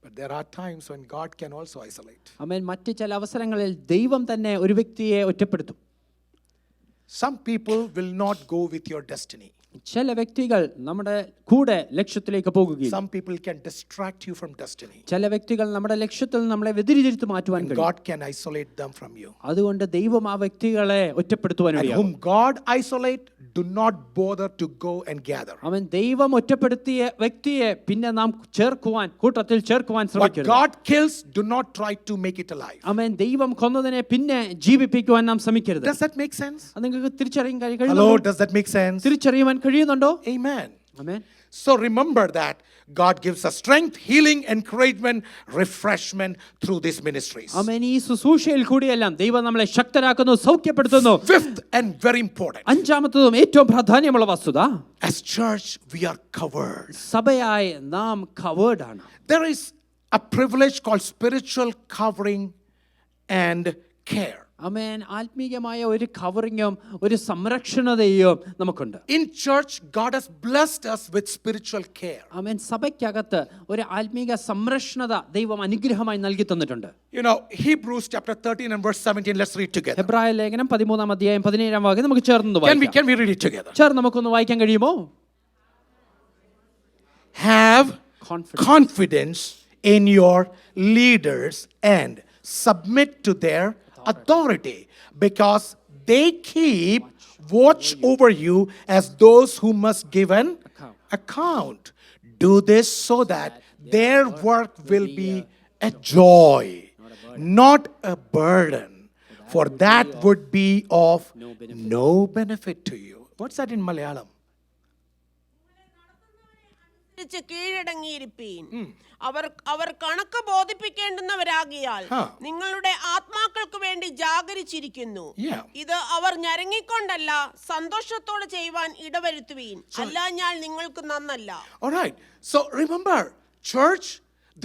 Speaker 1: But there are times when God can also isolate.
Speaker 2: ആമേൻ, മറ്റ് ചില അവസരങ്ങളിൽ ദൈവം തന്നെ ഒരു വ്യക്തിയെ ഒറ്റപ്പെടുത്തും.
Speaker 1: Some people will not go with your destiny.
Speaker 2: ചില വ്യക്തികൾ നമ്മുടെ കൂടെ ലക്ഷ്യത്തിലേക്ക് പോകുകയില്ല.
Speaker 1: Some people can distract you from destiny.
Speaker 2: ചില വ്യക്തികൾ നമ്മുടെ ലക്ഷ്യത്തിൽ നിന്ന് നമ്മളെ വ്യതിരിച്ചു മാറ്റുവാൻ കഴിയും.
Speaker 1: God can isolate them from you.
Speaker 2: അതുകൊണ്ട് ദൈവം ആ വ്യക്തികളെ ഒറ്റപ്പെടുത്തുവാൻ
Speaker 1: And
Speaker 2: കഴിയും.
Speaker 1: whom God isolate, do not bother to go and gather.
Speaker 2: അവൻ ദൈവം ഒറ്റപ്പെടുത്തിയ വ്യക്തിയെ പിന്നെ നാം ചേർക്കുവാൻ, കൂട്ടത്തിൽ ചേർക്കുവാൻ
Speaker 1: What
Speaker 2: ശ്രമിക്കരുത്.
Speaker 1: God kills, do not try to make it alive.
Speaker 2: അവൻ ദൈവം കൊന്നതിനെ പിന്നെ ജീവിപ്പിക്കുവാൻ നാം ശ്രമിക്കരുത്.
Speaker 1: Does that make sense?
Speaker 2: അത് നിങ്ങൾക്ക് തിരിച്ചറിയാൻ
Speaker 1: Hello,
Speaker 2: കഴിയുന്നുണ്ടോ?
Speaker 1: does that make sense?
Speaker 2: തിരിച്ചറിയുവാൻ കഴിയുന്നുണ്ടോ?
Speaker 1: Amen.
Speaker 2: Amen.
Speaker 1: So remember that God gives us strength, healing, encouragement, refreshment through these ministries.
Speaker 2: ആമേൻ. ഈ ശുശ്രൂഷയിൽ കൂടിയെല്ലാം ദൈവം നമ്മളെ ശക്തരാക്കുന്നു, സൗഖ്യപ്പെടുത്തുന്നു.
Speaker 1: Fifth and very important,
Speaker 2: അഞ്ചാമത്തതും ഏറ്റവും പ്രാധാന്യമുള്ള വസ്തുത,
Speaker 1: as church we are covered.
Speaker 2: സഭയായി നാം കവേർഡ് ആണ്.
Speaker 1: There is a privilege called spiritual covering and care.
Speaker 2: ആമേൻ. ആത്മീയമായ ഒരു കവറിങ്ങും ഒരു സംരക്ഷണതയും നമുക്കുണ്ട്.
Speaker 1: In church, God has blessed us with spiritual care.
Speaker 2: ആമേൻ. സഭയ്ക്കകത്ത് ഒരു ആത്മീക സംരക്ഷണത ദൈവം അനുഗ്രഹമായി നൽകി തന്നിട്ടുണ്ട്.
Speaker 1: You know, Hebrews chapter 13 and verse 17, let's read together.
Speaker 2: ഹെബ്രായ ലേഖനം 13-17 നമുക്ക് ചേർന്ന് വായിക്കാം.
Speaker 1: Can we read it together?
Speaker 2: ചേർന്ന് നമുക്കൊന്ന് വായിക്കാൻ കഴിയുമോ?
Speaker 1: Have confidence in your leaders and submit to their authority, because they keep watch over you as those who must give an account. Do this so that their work will be a joy, not a burden, for that would be of no benefit to you. What's that in Malayalam?
Speaker 3: കീഴടങ്ങിയിരിപ്പീൻ. അവർ കണക്ക് ബോധിപ്പിക്കേണ്ടുന്നവരാകിയാൽ നിങ്ങളുടെ ആത്മാക്കൾക്ക് വേണ്ടി ജാഗരിച്ചിരിക്കുന്നു. ഇത് അവർ ഞരങ്ങിക്കൊണ്ടല്ല, സന്തോഷത്തോടെ ചെയ്യുവാൻ ഇടവരുത്തുവീൻ, അല്ലാഞ്ഞാൽ നിങ്ങൾക്ക് നന്നല്ല.
Speaker 1: All right. So remember, church,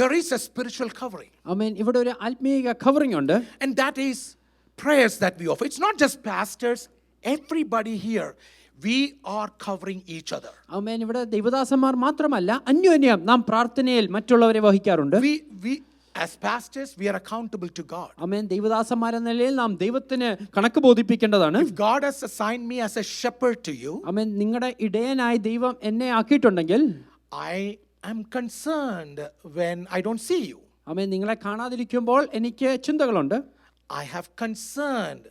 Speaker 1: there is a spiritual covering.
Speaker 2: ആമേൻ. ഇവിടെ ഒരു ആത്മീയ കവറിംഗ് ഉണ്ട്.
Speaker 1: And that is prayers that we offer. It's not just pastors, everybody here. We are covering each other.
Speaker 2: ആമേൻ. ഇവിടെ ദൈവദാസന്മാർ മാത്രമല്ല, അന്യോന്യം നാം പ്രാർത്ഥനയിൽ മറ്റുള്ളവരെ വഹിക്കാറുണ്ട്.
Speaker 1: We as pastors, we are accountable to God.
Speaker 2: ആമേൻ. ദൈവദാസന്മാരെന്ന നിലയിൽ നാം ദൈവത്തിന് കണക്ക് ബോധിപ്പിക്കേണ്ടതാണ്.
Speaker 1: If God has assigned me as a shepherd to you,
Speaker 2: ആമേൻ, നിങ്ങളുടെ ഇടയനായി ദൈവം എന്നെ ആക്കിയിട്ടുണ്ടെങ്കിൽ,
Speaker 1: I am concerned when I don't see you.
Speaker 2: ആമേൻ, നിങ്ങളെ കാണാതിരിക്കുമ്പോൾ എനിക്ക് ചിന്തകളുണ്ട്.
Speaker 1: I have concerned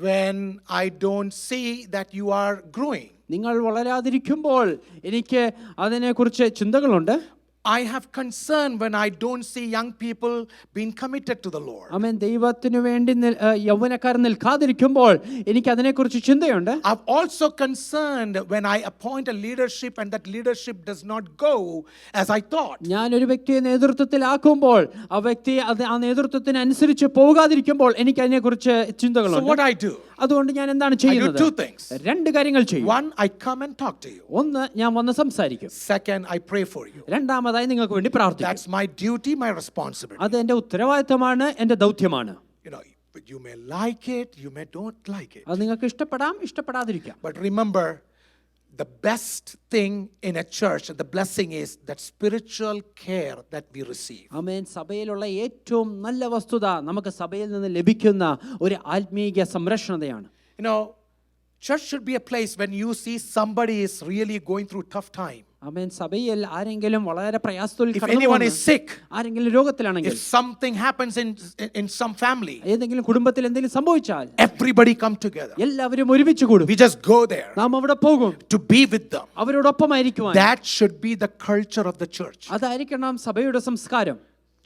Speaker 1: when I don't see that you are growing.
Speaker 2: നിങ്ങൾ വളരാതിരിക്കുമ്പോൾ എനിക്ക് അതിനെക്കുറിച്ച് ചിന്തകളുണ്ട്.
Speaker 1: I have concern when I don't see young people being committed to the Lord.
Speaker 2: ആമേൻ. ദൈവത്തിനു വേണ്ടി യൗവനക്കാർ നിൽക്കാതിരിക്കുമ്പോൾ എനിക്ക് അതിനെക്കുറിച്ച് ചിന്തയുണ്ട്.
Speaker 1: I'm also concerned when I appoint a leadership and that leadership does not go as I thought.
Speaker 2: ഞാൻ ഒരു വ്യക്തിയെ നേതൃത്വത്തിലാക്കുമ്പോൾ ആ വ്യക്തി ആ നേതൃത്വത്തിന് അനുസരിച്ച് പോകാതിരിക്കുമ്പോൾ എനിക്ക് അതിനെക്കുറിച്ച് ചിന്തകളുണ്ട്.
Speaker 1: So what I do?
Speaker 2: അതുകൊണ്ട് ഞാൻ എന്താണ് ചെയ്യുന്നത്?
Speaker 1: I do two things.
Speaker 2: രണ്ട് കാര്യങ്ങൾ ചെയ്യും.
Speaker 1: One, I come and talk to you.
Speaker 2: ഒന്ന്, ഞാൻ വന്ന് സംസാരിക്കും.
Speaker 1: Second, I pray for you.
Speaker 2: രണ്ടാമതായി നിങ്ങൾക്ക് വേണ്ടി പ്രാർത്ഥിക്കും.
Speaker 1: That's my duty, my responsibility.
Speaker 2: അത് എൻ്റെ ഉത്തരവാദിത്തമാണ്, എൻ്റെ ദൗത്യമാണ്.
Speaker 1: You know, you may like it, you may don't like it.
Speaker 2: അത് നിങ്ങൾക്ക് ഇഷ്ടപ്പെടാം, ഇഷ്ടപ്പെടാതിരിക്കാം.
Speaker 1: But remember, the best thing in a church, the blessing is that spiritual care that we receive.
Speaker 2: ആമേൻ. സഭയിലുള്ള ഏറ്റവും നല്ല വസ്തുത നമുക്ക് സഭയിൽ നിന്ന് ലഭിക്കുന്ന ഒരു ആത്മീയ സംരക്ഷണതയാണ്.
Speaker 1: You know, church should be a place when you see somebody is really going through tough time.
Speaker 2: ആമേൻ. സഭയിൽ ആരെങ്കിലും വളരെ പ്രയാസത്തിൽ
Speaker 1: If anyone is sick,
Speaker 2: ആരെങ്കിലും രോഗത്തിലാണെങ്കിൽ,
Speaker 1: if something happens in some family,
Speaker 2: ഏതെങ്കിലും കുടുംബത്തിൽ എന്തെങ്കിലും സംഭവിച്ചാൽ
Speaker 1: everybody come together.
Speaker 2: എല്ലാവരും ഒരുമിച്ച് കൂടും.
Speaker 1: We just go there
Speaker 2: നാം അവിടെ പോകും
Speaker 1: to be with them.
Speaker 2: അവരോടൊപ്പമായിരിക്കുവാൻ.
Speaker 1: That should be the culture of the church.
Speaker 2: അതായിരിക്കണം സഭയുടെ സംസ്കാരം.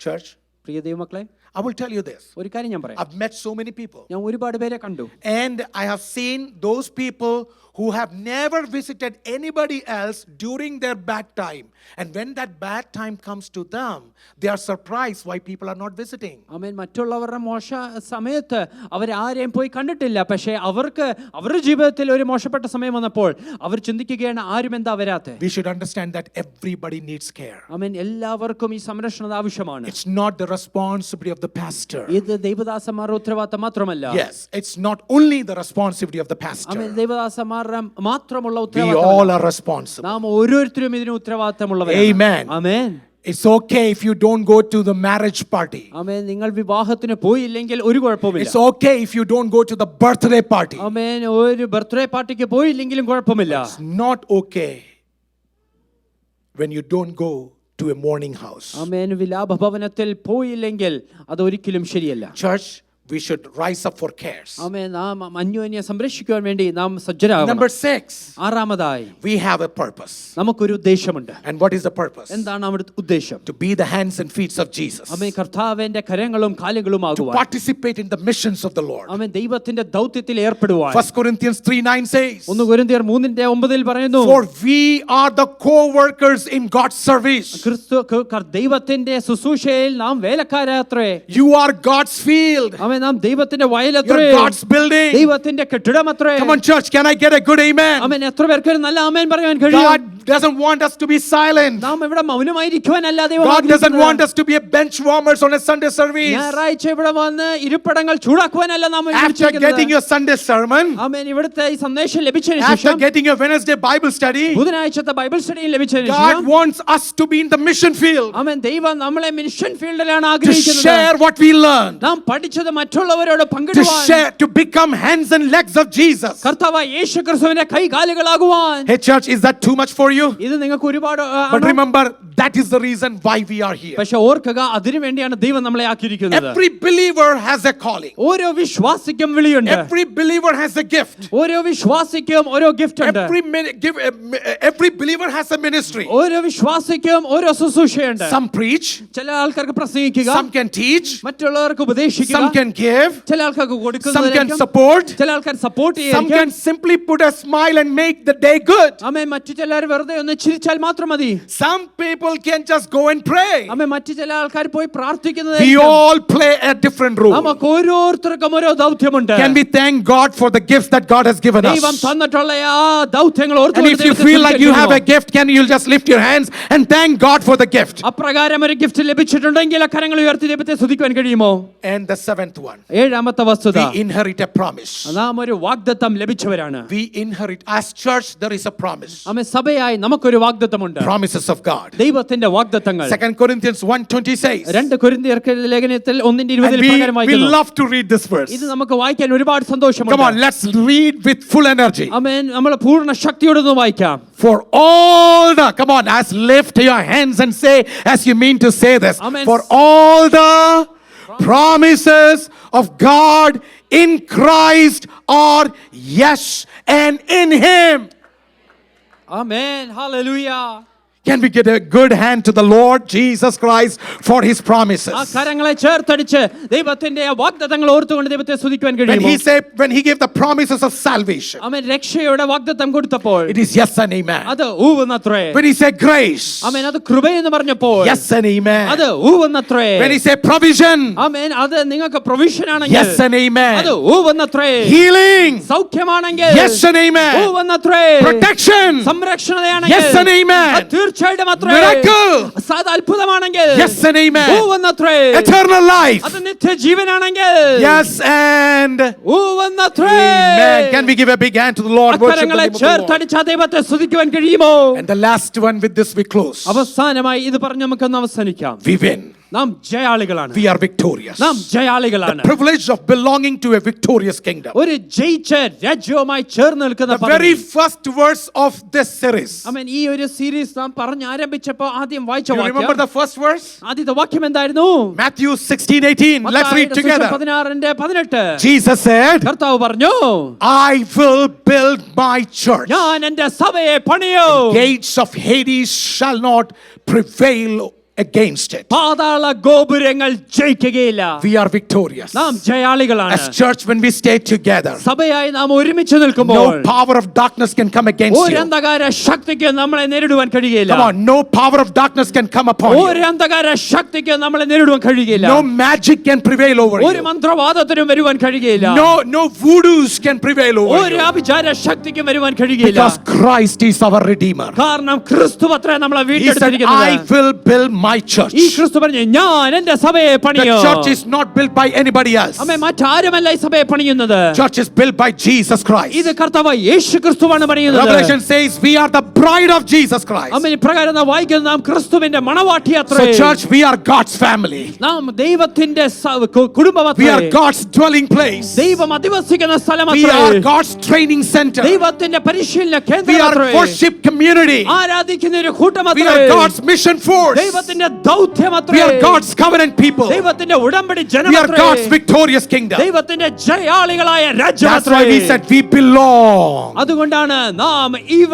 Speaker 1: Church,
Speaker 2: പ്രിയ ദൈവമക്കളെ,
Speaker 1: I will tell you this.
Speaker 2: ഒരു കാര്യം ഞാൻ പറയാം.
Speaker 1: I've met so many people.
Speaker 2: ഞാൻ ഒരുപാട് പേരെ കണ്ടു.
Speaker 1: And I have seen those people who have never visited anybody else during their bad time. And when that bad time comes to them, they are surprised why people are not visiting.
Speaker 2: ആമേൻ. മറ്റുള്ളവരുടെ മോശ സമയത്ത് അവരാരെയും പോയി കണ്ടിട്ടില്ല. പക്ഷേ അവർക്ക് അവരുടെ ജീവിതത്തിൽ ഒരു മോശപ്പെട്ട സമയം വന്നപ്പോൾ അവർ ചിന്തിക്കുകയാണ്, ആരും എന്താ വരാത്തെ.
Speaker 1: We should understand that everybody needs care.
Speaker 2: ആമേൻ. എല്ലാവർക്കും ഈ സംരക്ഷണ ആവശ്യമാണ്.
Speaker 1: It's not the responsibility of the pastor.
Speaker 2: ഇത് ദൈവദാസന്മാരുടെ ഉത്തരവാദിത്തം മാത്രമല്ല.
Speaker 1: Yes, it's not only the responsibility of the pastor.
Speaker 2: ആമേൻ. ദൈവദാസന്മാരുടെ മാത്രമുള്ള
Speaker 1: We
Speaker 2: ഉത്തരവാദിത്തം.
Speaker 1: all are responsible.
Speaker 2: നാം ഓരോരുത്തരും ഇതിന് ഉത്തരവാദിത്തമുള്ളവരാണ്.
Speaker 1: Amen.
Speaker 2: Amen.
Speaker 1: It's okay if you don't go to the marriage party.
Speaker 2: ആമേൻ. നിങ്ങൾ വിവാഹത്തിന് പോയില്ലെങ്കിൽ ഒരു കുഴപ്പമില്ല.
Speaker 1: It's okay if you don't go to the birthday party.
Speaker 2: ആമേൻ. ഒരു ബർത്ത്ഡേ പാർട്ടിക്ക് പോയില്ലെങ്കിലും കുഴപ്പമില്ല.
Speaker 1: It's not okay when you don't go to a mourning house.
Speaker 2: ആമേൻ. വിലാപ ഭവനത്തിൽ പോയില്ലെങ്കിൽ അത് ഒരിക്കലും ശരിയല്ല.
Speaker 1: Church, we should rise up for cares.
Speaker 2: ആമേൻ. നാം അന്യോന്യം സംരക്ഷിക്കുവാൻ വേണ്ടി നാം സജ്ജരാകണം.
Speaker 1: Number 6,
Speaker 2: ആറാമതായി
Speaker 1: we have a purpose.
Speaker 2: നമുക്കൊരു ഉദ്ദേശമുണ്ട്.
Speaker 1: And what is the purpose?
Speaker 2: എന്താണ് നമ്മുടെ ഉദ്ദേശം?
Speaker 1: To be the hands and feet of Jesus.
Speaker 2: ആമേൻ. കർത്താവിന്റെ കരങ്ങളും കാലുകളും
Speaker 1: To
Speaker 2: ആകുവാൻ.
Speaker 1: participate in the missions of the Lord.
Speaker 2: ആമേൻ. ദൈവത്തിന്റെ ദൗത്യത്തിൽ ഏർപ്പെടുവാൻ.
Speaker 1: 1 Corinthians 3:9 says,
Speaker 2: 1 കൊരിന്ത്യർ 3:9 പറയുന്നു,
Speaker 1: for we are the co-workers in God's service.
Speaker 2: ദൈവത്തിന്റെ ശുശ്രൂഷയിൽ നാം വേലക്കാരാത്രേ.
Speaker 1: You are God's field.
Speaker 2: ആമേൻ. നാം ദൈവത്തിന്റെ വയലത്രേ.
Speaker 1: You're God's building.
Speaker 2: ദൈവത്തിന്റെ കെട്ടിടമത്രേ.
Speaker 1: Come on, church, can I get a good amen?
Speaker 2: ആമേൻ. എത്ര പേർക്ക് ഒരു നല്ല ആമേൻ പറയാൻ കഴിയും?
Speaker 1: God doesn't want us to be silent.
Speaker 2: നാം ഇവിടെ മൗനമായിരിക്കുവാനല്ല ദൈവം
Speaker 1: God doesn't
Speaker 2: ആഗ്രഹിക്കുന്നത്.
Speaker 1: want us to be a bench warmers on a Sunday service.
Speaker 2: ഞായറാഴ്ച ഇവിടെ വന്ന് ഇരിപ്പിടങ്ങൾ ചൂടാക്കുവാനല്ല നാം
Speaker 1: After
Speaker 2: വിളിച്ചിരിക്കുന്നത്.
Speaker 1: getting your Sunday sermon,
Speaker 2: ആമേൻ. ഇവിടുത്തെ ഈ സന്ദേശം ലഭിച്ചതിന്
Speaker 1: after
Speaker 2: ശേഷം,
Speaker 1: getting your Wednesday Bible study,
Speaker 2: ബുധനാഴ്ചത്തെ ബൈബിൾ സ്റ്റഡിയിൽ ലഭിച്ചതിന്
Speaker 1: God
Speaker 2: ശേഷം,
Speaker 1: wants us to be in the mission field,
Speaker 2: ആമേൻ, ദൈവം നമ്മളെ മിഷൻ ഫീൽഡിലാണ്
Speaker 1: to
Speaker 2: ആഗ്രഹിക്കുന്നത്.
Speaker 1: share what we learned,
Speaker 2: നാം പഠിച്ചത് മറ്റുള്ളവരോട്
Speaker 1: to
Speaker 2: പങ്കിടുവാൻ,
Speaker 1: share, to become hands and legs of Jesus.
Speaker 2: കർത്താവായ യേശുക്രിസ്തുവിന്റെ കൈകാലുകളാകുവാൻ.
Speaker 1: Hey church, is that too much for you?
Speaker 2: ഇത് നിങ്ങൾക്ക് ഒരുപാട്
Speaker 1: But remember, that is the reason why we are here.
Speaker 2: പക്ഷെ ഓർക്കുക, അതിനു വേണ്ടിയാണ് ദൈവം നമ്മളെ ആക്കിയിരിക്കുന്നത്.
Speaker 1: Every believer has a calling.
Speaker 2: ഓരോ വിശ്വാസിക്കും വിളിയുണ്ട്.
Speaker 1: Every believer has a gift.
Speaker 2: ഓരോ വിശ്വാസിക്കും ഓരോ ഗിഫ്റ്റ് ഉണ്ട്.
Speaker 1: Every believer has a ministry.
Speaker 2: ഓരോ വിശ്വാസിക്കും ഓരോ ശുശ്രൂഷയുണ്ട്.
Speaker 1: Some preach,
Speaker 2: ചില ആൾക്കാർക്ക് പ്രസംഗിക്കുക,
Speaker 1: some can teach,
Speaker 2: മറ്റുള്ളവർക്ക് ഉപദേശിക്കുക,
Speaker 1: some can give,
Speaker 2: ചില ആൾക്കാർക്ക്
Speaker 1: some
Speaker 2: കൊടുക്കുന്നത്,
Speaker 1: can support,
Speaker 2: ചില ആൾക്കാർ സപ്പോർട്ട്
Speaker 1: some
Speaker 2: ചെയ്യും,
Speaker 1: can simply put a smile and make the day good.
Speaker 2: ആമേൻ. മറ്റു ചിലർ വെറുതെ ഒന്ന് ചിരിച്ചാൽ മാത്രം മതി.
Speaker 1: Some people can just go and pray.
Speaker 2: ആമേൻ. മറ്റു ചില ആൾക്കാർ പോയി പ്രാർത്ഥിക്കുന്നത്.
Speaker 1: We all play a different role.
Speaker 2: നമുക്ക് ഓരോരുത്തർക്കും ഓരോ ദൗത്യമുണ്ട്.
Speaker 1: Can we thank God for the gifts that God has given
Speaker 2: ദൈവം
Speaker 1: us?
Speaker 2: തന്നിട്ടുള്ള ആ ദൗത്യങ്ങൾ
Speaker 1: And if you feel like you have a gift, can you just lift your hands and thank God for the gift?
Speaker 2: അപ്രകാരം ഒരു gift ലഭിച്ചിട്ടുണ്ടെങ്കിൽ ആ കരങ്ങൾ ഉയർത്തി ദൈവത്തെ സ്തുതിക്കുവാൻ കഴിയുമോ?
Speaker 1: And the 7th one,
Speaker 2: ഏഴാമത്തെ വസ്തുത,
Speaker 1: we inherit a promise.
Speaker 2: നാം ഒരു വാഗ്ദത്തം ലഭിച്ചവരാണ്.
Speaker 1: We inherit, as church, there is a promise.
Speaker 2: ആമേൻ. സഭയായി നമുക്കൊരു വാഗ്ദത്തമുണ്ട്.
Speaker 1: Promises of God.
Speaker 2: ദൈവത്തിന്റെ വാഗ്ദത്തങ്ങൾ.
Speaker 1: 2 Corinthians 1:20 says,
Speaker 2: 2 കൊരിന്ത്യർക്ക് ലേഖനത്തിൽ 1:20 പ്രകാരം
Speaker 1: we
Speaker 2: വായിക്കുന്നു.
Speaker 1: love to read this verse.
Speaker 2: ഇത് നമുക്ക് വായിക്കാൻ ഒരുപാട് സന്തോഷമുണ്ട്.
Speaker 1: Come on, let's read with full energy.
Speaker 2: ആമേൻ. നമ്മൾ പൂർണ്ണ ശക്തിയോടെ ഒന്ന് വായിക്കാം.
Speaker 1: For all the, come on, as lift your hands and say, as you mean to say this.
Speaker 2: Amen.
Speaker 1: For all the promises of God in Christ are yes and in Him.
Speaker 2: Amen. Hallelujah.
Speaker 1: Can we get a good hand to the Lord Jesus Christ for His promises?
Speaker 2: ആ കരങ്ങളെ ചേർത്തടിച്ച് ദൈവത്തിന്റെ വാഗ്ദത്തങ്ങൾ ഓർത്തുകൊണ്ട് ദൈവത്തെ സ്തുതിക്കുവാൻ കഴിയുമോ?
Speaker 1: When He gave the promises of salvation,
Speaker 2: ആമേൻ. രക്ഷയുടെ വാഗ്ദത്തം കൊടുത്തപ്പോൾ
Speaker 1: it is yes and amen.
Speaker 2: അത് ഊവെന്നത്രേ.
Speaker 1: When He said grace,
Speaker 2: ആമേൻ. അത് കൃപയെന്ന് പറഞ്ഞപ്പോൾ
Speaker 1: yes and amen.
Speaker 2: അത് ഊവെന്നത്രേ.
Speaker 1: When He said provision,
Speaker 2: ആമേൻ. അത് നിങ്ങൾക്ക് പ്രൊവിഷൻ ആണെങ്കിൽ
Speaker 1: yes and amen.
Speaker 2: അത് ഊവെന്നത്രേ.
Speaker 1: Healing,
Speaker 2: സൗഖ്യമാണെങ്കിൽ
Speaker 1: yes and amen.
Speaker 2: ഊവെന്നത്രേ.
Speaker 1: Protection,
Speaker 2: സംരക്ഷണയാണെങ്കിൽ
Speaker 1: yes and amen.
Speaker 2: അത് തീർച്ചയായും തീർച്ചയായിട്ടും അത്രേ.
Speaker 1: Miracle.
Speaker 2: അത് അത്ഭുതമാണെങ്കിൽ
Speaker 1: Yes and amen.
Speaker 2: ഊവെന്നത്രേ.
Speaker 1: Eternal life.
Speaker 2: അത് നിത്യജീവനാണെങ്കിൽ
Speaker 1: Yes and
Speaker 2: ഊവെന്നത്രേ.
Speaker 1: amen. Can we give a big hand to the Lord? Worship the
Speaker 2: അക്കരങ്ങളെ
Speaker 1: name of the Lord.
Speaker 2: ചേർത്തടിച്ച് ദൈവത്തെ സ്തുതിക്കുവാൻ കഴിയുമോ?
Speaker 1: And the last one, with this we close.
Speaker 2: അവസാനമായി ഇത് പറഞ്ഞ് നമുക്കൊന്ന് അവസാനിക്കാം.
Speaker 1: We win.
Speaker 2: നാം ജയാളികളാണ്.
Speaker 1: We are victorious.
Speaker 2: നാം ജയാളികളാണ്.
Speaker 1: The privilege of belonging to a victorious kingdom.
Speaker 2: ഒരു ജയിച്ച രാജ്യവുമായി ചേർന്ന് നിൽക്കുന്ന
Speaker 1: The very first verse of this series.
Speaker 2: ആമേൻ. ഈ ഒരു സീരീസ് നാം പറഞ്ഞ് ആരംഭിച്ചപ്പോൾ ആദ്യം വായിച്ച
Speaker 1: You remember the first verse?
Speaker 2: ആദ്യത്തെ വാക്യം എന്തായിരുന്നു?
Speaker 1: Matthew 16:18. Let's read together.
Speaker 2: 16:18.
Speaker 1: Jesus said,
Speaker 2: കർത്താവ് പറഞ്ഞു,
Speaker 1: I will build my church.
Speaker 2: ഞാൻ എൻ്റെ സഭയെ പണിയും.
Speaker 1: Gates of Hades shall not prevail against it.
Speaker 2: പാതാള ഗോപുരങ്ങൾ ജയിക്കുകയില്ല.
Speaker 1: We are victorious.
Speaker 2: നാം ജയാളികളാണ്.
Speaker 1: As church, when we stay together,
Speaker 2: സഭയായി നാം ഒരുമിച്ച് നിൽക്കുമ്പോൾ
Speaker 1: no power of darkness can come against
Speaker 2: ഒരു
Speaker 1: you.
Speaker 2: അന്ധകാര ശക്തിക്ക് നമ്മളെ നേരിടുവാൻ കഴിയുകയില്ല.
Speaker 1: Come on, no power of darkness can come upon
Speaker 2: ഒരു
Speaker 1: you.
Speaker 2: അന്ധകാര ശക്തിക്ക് നമ്മളെ നേരിടുവാൻ കഴിയുകയില്ല.
Speaker 1: No magic can prevail over
Speaker 2: ഒരു
Speaker 1: you.
Speaker 2: മന്ത്രവാദത്തിനും വരുവാൻ കഴിയുകയില്ല.
Speaker 1: No voodoos can prevail over
Speaker 2: ഒരു
Speaker 1: you.
Speaker 2: അഭിചാര ശക്തിക്കും വരുവാൻ കഴിയുകയില്ല.
Speaker 1: Because Christ is our Redeemer.
Speaker 2: കാരണം ക്രിസ്തു അത്രേ നമ്മളെ
Speaker 1: He said,
Speaker 2: വീണ്ടെടുത്തിരിക്കുന്നത്.
Speaker 1: I will build my church.
Speaker 2: ഈ ക്രിസ്തു പറഞ്ഞു, ഞാൻ എൻ്റെ സഭയെ
Speaker 1: The
Speaker 2: പണിയും.
Speaker 1: church is not built by anybody else.
Speaker 2: അമ്മേ, മറ്റാരുമല്ല ഈ സഭയെ പണിയുന്നത്.
Speaker 1: Church is built by Jesus Christ.
Speaker 2: ഇത് കർത്താവായ യേശു ക്രിസ്തുവാണ് പണിയുന്നത്.
Speaker 1: Revelation says we are the bride of Jesus Christ.
Speaker 2: അമ്മേ, ഇപ്രകാരം നാം വായിക്കുന്നത് നാം ക്രിസ്തുവിന്റെ മണവാട്ടിയത്രേ.
Speaker 1: So church, we are God's family.
Speaker 2: നാം ദൈവത്തിന്റെ
Speaker 1: We
Speaker 2: കുടുംബമത്രേ.
Speaker 1: are God's dwelling place.
Speaker 2: ദൈവം അധിവസിക്കുന്ന
Speaker 1: We
Speaker 2: സ്ഥലമത്രേ.
Speaker 1: are God's training center.
Speaker 2: ദൈവത്തിന്റെ പരിശീലന
Speaker 1: We are
Speaker 2: കേന്ദ്രമത്രേ.
Speaker 1: worship community.
Speaker 2: ആരാധിക്കുന്ന ഒരു
Speaker 1: We
Speaker 2: കൂട്ടമത്രേ.
Speaker 1: are God's mission force.
Speaker 2: ദൈവത്തിന്റെ ദൗത്യമത്രേ.
Speaker 1: We are God's covenant people.
Speaker 2: ദൈവത്തിന്റെ ഉടമ്പടി
Speaker 1: We are
Speaker 2: ജനമത്രേ.
Speaker 1: God's victorious kingdom.
Speaker 2: ദൈവത്തിന്റെ ജയാളികളായ
Speaker 1: That's
Speaker 2: രാജ്യമത്രേ.
Speaker 1: why we said we belong.
Speaker 2: അതുകൊണ്ടാണ് നാം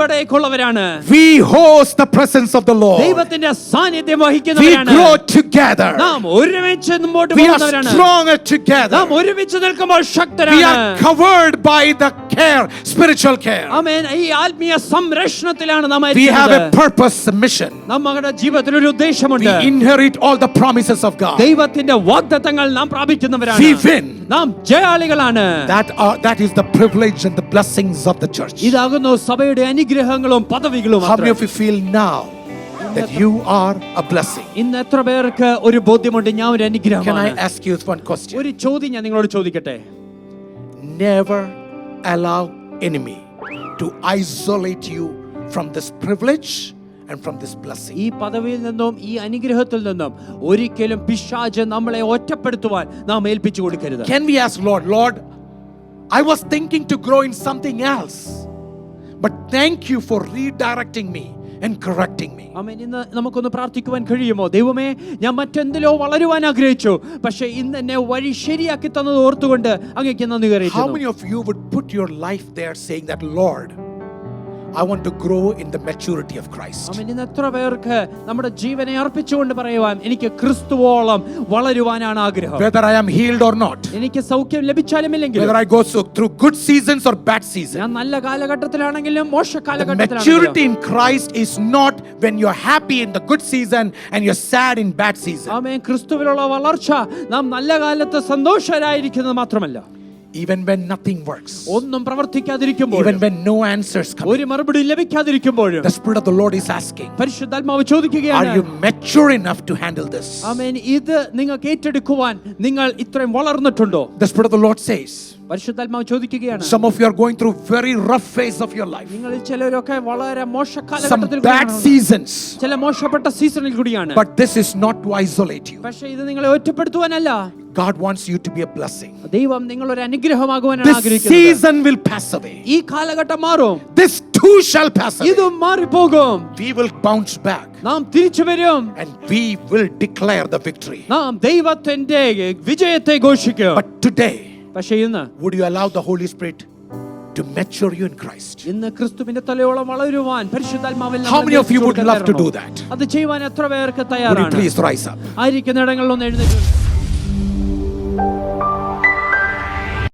Speaker 2: ഇവിടേക്കുള്ളവരാണ്.
Speaker 1: We host the presence of the Lord.
Speaker 2: ദൈവത്തിന്റെ സാന്നിധ്യം
Speaker 1: We
Speaker 2: വഹിക്കുന്നവരാണ്.
Speaker 1: grow together.
Speaker 2: നാം ഒരുമിച്ച് മുമ്പോട്ട്
Speaker 1: We are
Speaker 2: പോകുന്നവരാണ്.
Speaker 1: stronger together.
Speaker 2: നാം ഒരുമിച്ച് നിൽക്കുമ്പോൾ
Speaker 1: We
Speaker 2: ശക്തരാണ്.
Speaker 1: are covered by the care, spiritual care.
Speaker 2: ആമേൻ. ഈ ആത്മീയ സംരക്ഷണത്തിലാണ് നാം
Speaker 1: We have a
Speaker 2: ഇരിക്കുന്നത്.
Speaker 1: purpose, a mission.
Speaker 2: നമ്മുടെ ജീവിതത്തിൽ ഒരു
Speaker 1: We
Speaker 2: ഉദ്ദേശമുണ്ട്.
Speaker 1: inherit all the promises of God.
Speaker 2: ദൈവത്തിന്റെ വാഗ്ദത്തങ്ങൾ നാം പ്രാപിക്കുന്നവരാണ്.
Speaker 1: We win.
Speaker 2: നാം ജയാളികളാണ്.
Speaker 1: That is the privilege and the blessings of the church.
Speaker 2: ഇതാകുന്നു സഭയുടെ അനുഗ്രഹങ്ങളും പദവികളും.
Speaker 1: How many of you feel now that you are a blessing?
Speaker 2: ഇന്ന് എത്ര പേർക്ക് ഒരു ബോധ്യമുണ്ട് ഞാൻ ഒരു
Speaker 1: Can I
Speaker 2: അനുഗ്രഹമാണ്?
Speaker 1: ask you one question?
Speaker 2: ഒരു ചോദ്യം ഞാൻ നിങ്ങളോട് ചോദിക്കട്ടെ.
Speaker 1: Never allow enemy to isolate you from this privilege and from this blessing.
Speaker 2: ഈ പദവിയിൽ നിന്നും ഈ അനുഗ്രഹത്തിൽ നിന്നും ഒരിക്കലും പിശാച് നമ്മളെ ഒറ്റപ്പെടുത്തുവാൻ നാം ഏൽപ്പിച്ചു കൊടുക്കരുത്.
Speaker 1: Can we ask Lord, I was thinking to grow in something else, but thank you for redirecting me and correcting me.
Speaker 2: ആമേൻ. ഇന്ന് നമുക്കൊന്ന് പ്രാർത്ഥിക്കുവാൻ കഴിയുമോ? ദൈവമേ, ഞാൻ മറ്റെന്തിലോ വളരുവാൻ ആഗ്രഹിച്ചു, പക്ഷേ ഇന്ന് എന്നെ വഴി ശരിയാക്കി തന്നത് ഓർത്തുകൊണ്ട് അങ്ങേക്ക് നന്ദി
Speaker 1: How
Speaker 2: അറിയിക്കുന്നു.
Speaker 1: many of you would put your life there saying that, Lord, I want to grow in the maturity of Christ?
Speaker 2: ആമേൻ. ഇന്ന് എത്ര പേർക്ക് നമ്മുടെ ജീവനെ അർപ്പിച്ചുകൊണ്ട് പറയുവാൻ, എനിക്ക് ക്രിസ്തുവോളം വളരുവാനാണ് ആഗ്രഹം.
Speaker 1: Whether I am healed or not,
Speaker 2: എനിക്ക് സൗഖ്യം ലഭിച്ചാലും ഇല്ലെങ്കിലും,
Speaker 1: whether I go through good seasons or bad seasons,
Speaker 2: ഞാൻ നല്ല കാലഘട്ടത്തിലാണെങ്കിലും മോശ
Speaker 1: the
Speaker 2: കാലഘട്ടത്തിലാണെങ്കിലും,
Speaker 1: maturity in Christ is not when you're happy in the good season and you're sad in bad season.
Speaker 2: ആമേൻ. ക്രിസ്തുവിലുള്ള വളർച്ച നാം നല്ല കാലത്ത് സന്തോഷരായിരിക്കുന്നത് മാത്രമല്ല,
Speaker 1: Even when nothing works,
Speaker 2: ഒന്നും പ്രവർത്തിക്കാതിരിക്കുമ്പോൾ,
Speaker 1: even when no answers come,
Speaker 2: ഒരു മറുപടി ലഭിക്കാതിരിക്കുമ്പോഴും
Speaker 1: the Spirit of the Lord is asking,
Speaker 2: പരിശുദ്ധാത്മാവ്
Speaker 1: are
Speaker 2: ചോദിക്കുകയാണ്,
Speaker 1: you mature enough to handle this?
Speaker 2: ആമേൻ, ഇത് നിങ്ങൾക്ക് ഏറ്റെടുക്കുവാൻ നിങ്ങൾ ഇത്രയും വളർന്നിട്ടുണ്ടോ?
Speaker 1: The Spirit of the Lord says,
Speaker 2: പരിശുദ്ധാത്മാവ് ചോദിക്കുകയാണ്,
Speaker 1: some of you are going through very rough phase of your life,
Speaker 2: നിങ്ങളിൽ ചിലരൊക്കെ വളരെ മോശ
Speaker 1: some
Speaker 2: കാലഘട്ടത്തിൽ
Speaker 1: bad
Speaker 2: കൂടിയാണ്.
Speaker 1: seasons,
Speaker 2: ചില മോശപ്പെട്ട സീസണിൽ കൂടിയാണ്.
Speaker 1: but this is not to isolate you.
Speaker 2: പക്ഷേ ഇത് നിങ്ങളെ ഒറ്റപ്പെടുത്തുവാനല്ല.
Speaker 1: God wants you to be a blessing.
Speaker 2: ദൈവം നിങ്ങളൊരു അനുഗ്രഹമാകുവാനാണ്
Speaker 1: This
Speaker 2: ആഗ്രഹിക്കുന്നത്.
Speaker 1: season will pass away.
Speaker 2: ഈ കാലഘട്ടം മാറും.
Speaker 1: This too shall pass away.
Speaker 2: ഇതും മാറിപ്പോകും.
Speaker 1: We will bounce back
Speaker 2: നാം തിരിച്ചു വരും.
Speaker 1: and we will declare the victory.
Speaker 2: നാം ദൈവത്തിന്റെ വിജയത്തെ ഘോഷിക്കും.
Speaker 1: But today,
Speaker 2: പക്ഷേ ഇന്ന്
Speaker 1: would you allow the Holy Spirit to mature you in Christ?
Speaker 2: ഇന്ന് ക്രിസ്തുവിന്റെ തലയോളം വളരുവാൻ പരിശുദ്ധാത്മാവിൽ
Speaker 1: How many of you would love to do that?
Speaker 2: അത് ചെയ്യുവാൻ എത്ര പേർക്ക്
Speaker 1: Would you
Speaker 2: തയ്യാറാണ്?
Speaker 1: please rise up?
Speaker 2: ആയിരിക്കുന്ന ഇടങ്ങളിലൊന്ന് എഴുന്നേറ്റ്